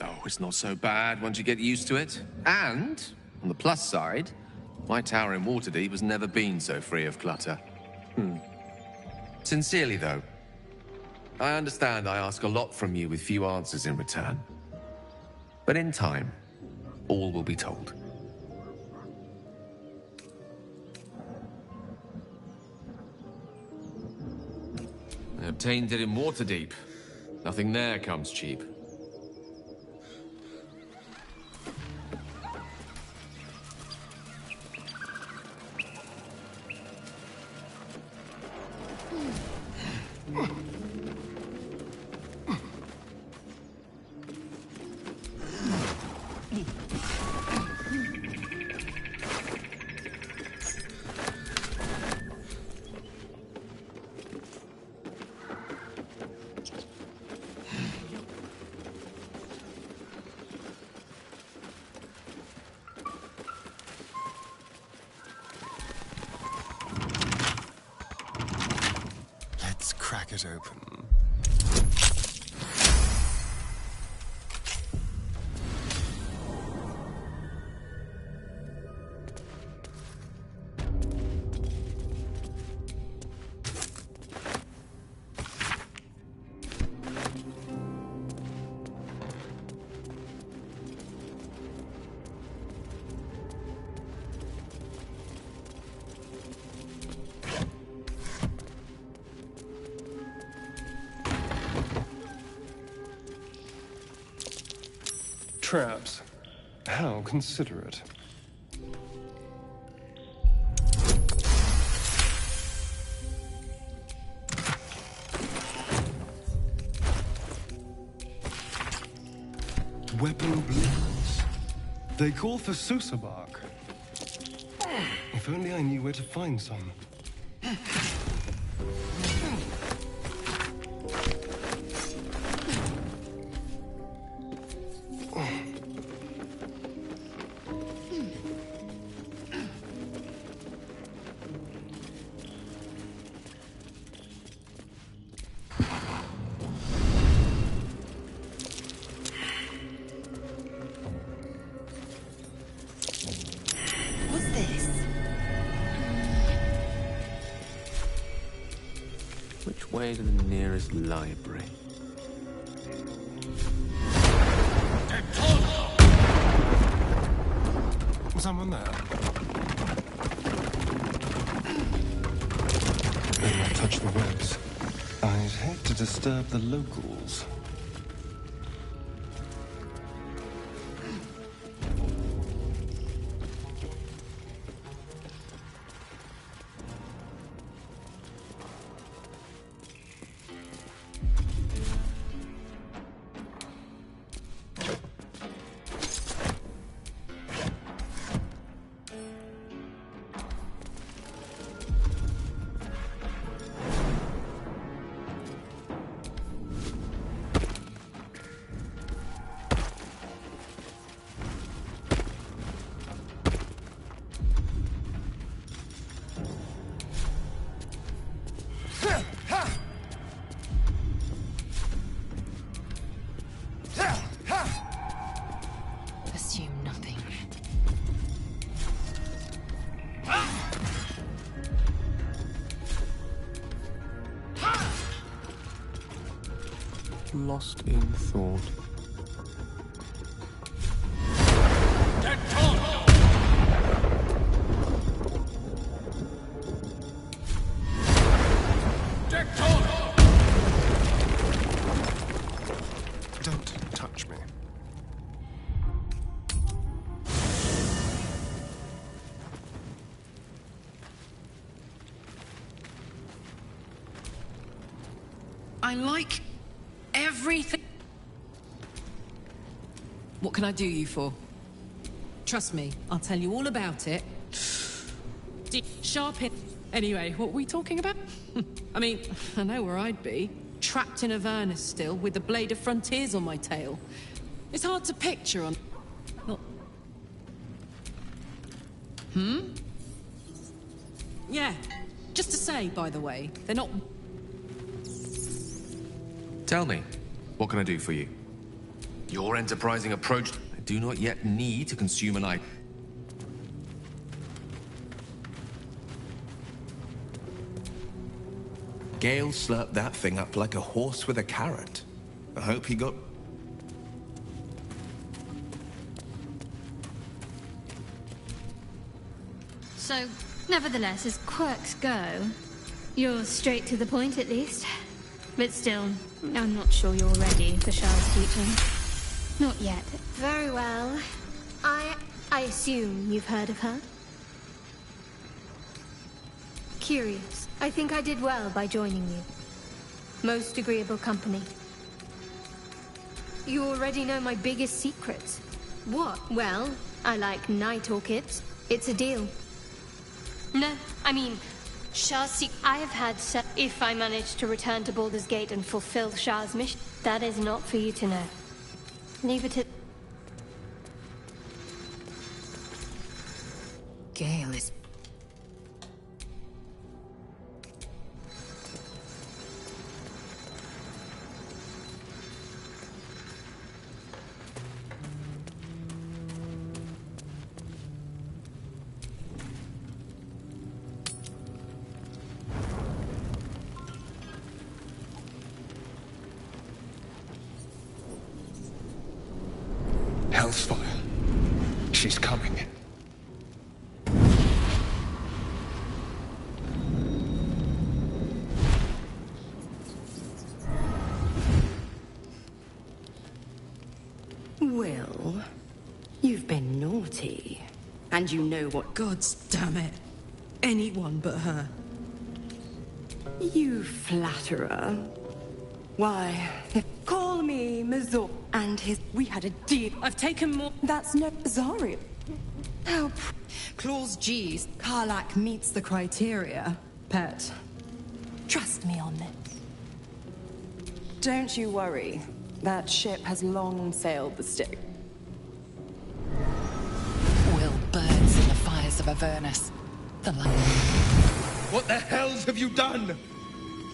Oh, it's not so bad once you get used to it. And, on the plus side, my tower in Waterdeep has never been so free of clutter. Sincerely, though, I understand I ask a lot from you with few answers in return. But in time, all will be told. I obtained it in Waterdeep. Nothing there comes cheap. Crack it open. Traps. How considerate. weapon blades. They call for Susa bark. If only I knew where to find some. Which way to the nearest library? Someone there? Better not touch the webs. I'd hate to disturb the locals. Assume nothing. Lost in thought. Don't touch me. I like everything. What can I do you for? Trust me, I'll tell you all about it. Sharp hit. Anyway, what were we talking about? I mean, I know where I'd be. Trapped in Avernus still, with the Blade of Frontiers on my tail. It's hard to picture on... Not... Yeah. Just to say, by the way, they're not... Tell me, what can I do for you? Your enterprising approach... I do not yet need to consume an item. Gale slurped that thing up like a horse with a carrot. I hope he got... So, nevertheless, as quirks go, you're straight to the point at least. But still, I'm not sure you're ready for Shah's teaching. Not yet. Very well. I assume you've heard of her? Curious. I think I did well by joining you. Most agreeable company. You already know my biggest secrets. What? Well, I like night orchids. It's a deal. No, I mean, Shah's I have had if I manage to return to Baldur's Gate and fulfill Shah's mission, that is not for you to know. Leave it at... Gale is... Hellsfire. She's coming. Well, you've been naughty. And you know what... Gods damn it. Anyone but her. You flatterer. Why, call me me, Mazor, and his... We had a deal. I've taken more... That's no... Zariel. How... Clause G. Karlach meets the criteria, pet. Trust me on this. Don't you worry. That ship has long sailed the Styx. Will burns in the fires of Avernus. The light. What the hells have you done?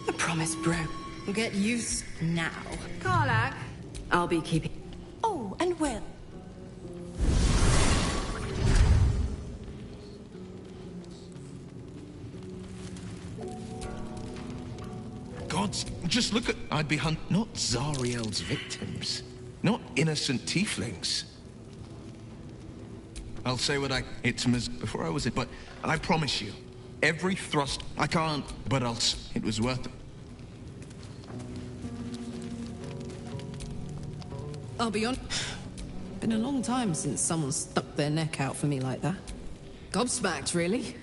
The promise broke. Get used now. Karlach. I'll be keeping... Oh, and Will. Gods, just look at... I'd be not Zariel's victims. Not innocent tieflings. I'll say what I... It's before I was it, but I promise you, every thrust... I can't, but it was worth it. I'll be on... Been a long time since someone stuck their neck out for me like that. Gobsmacked, really.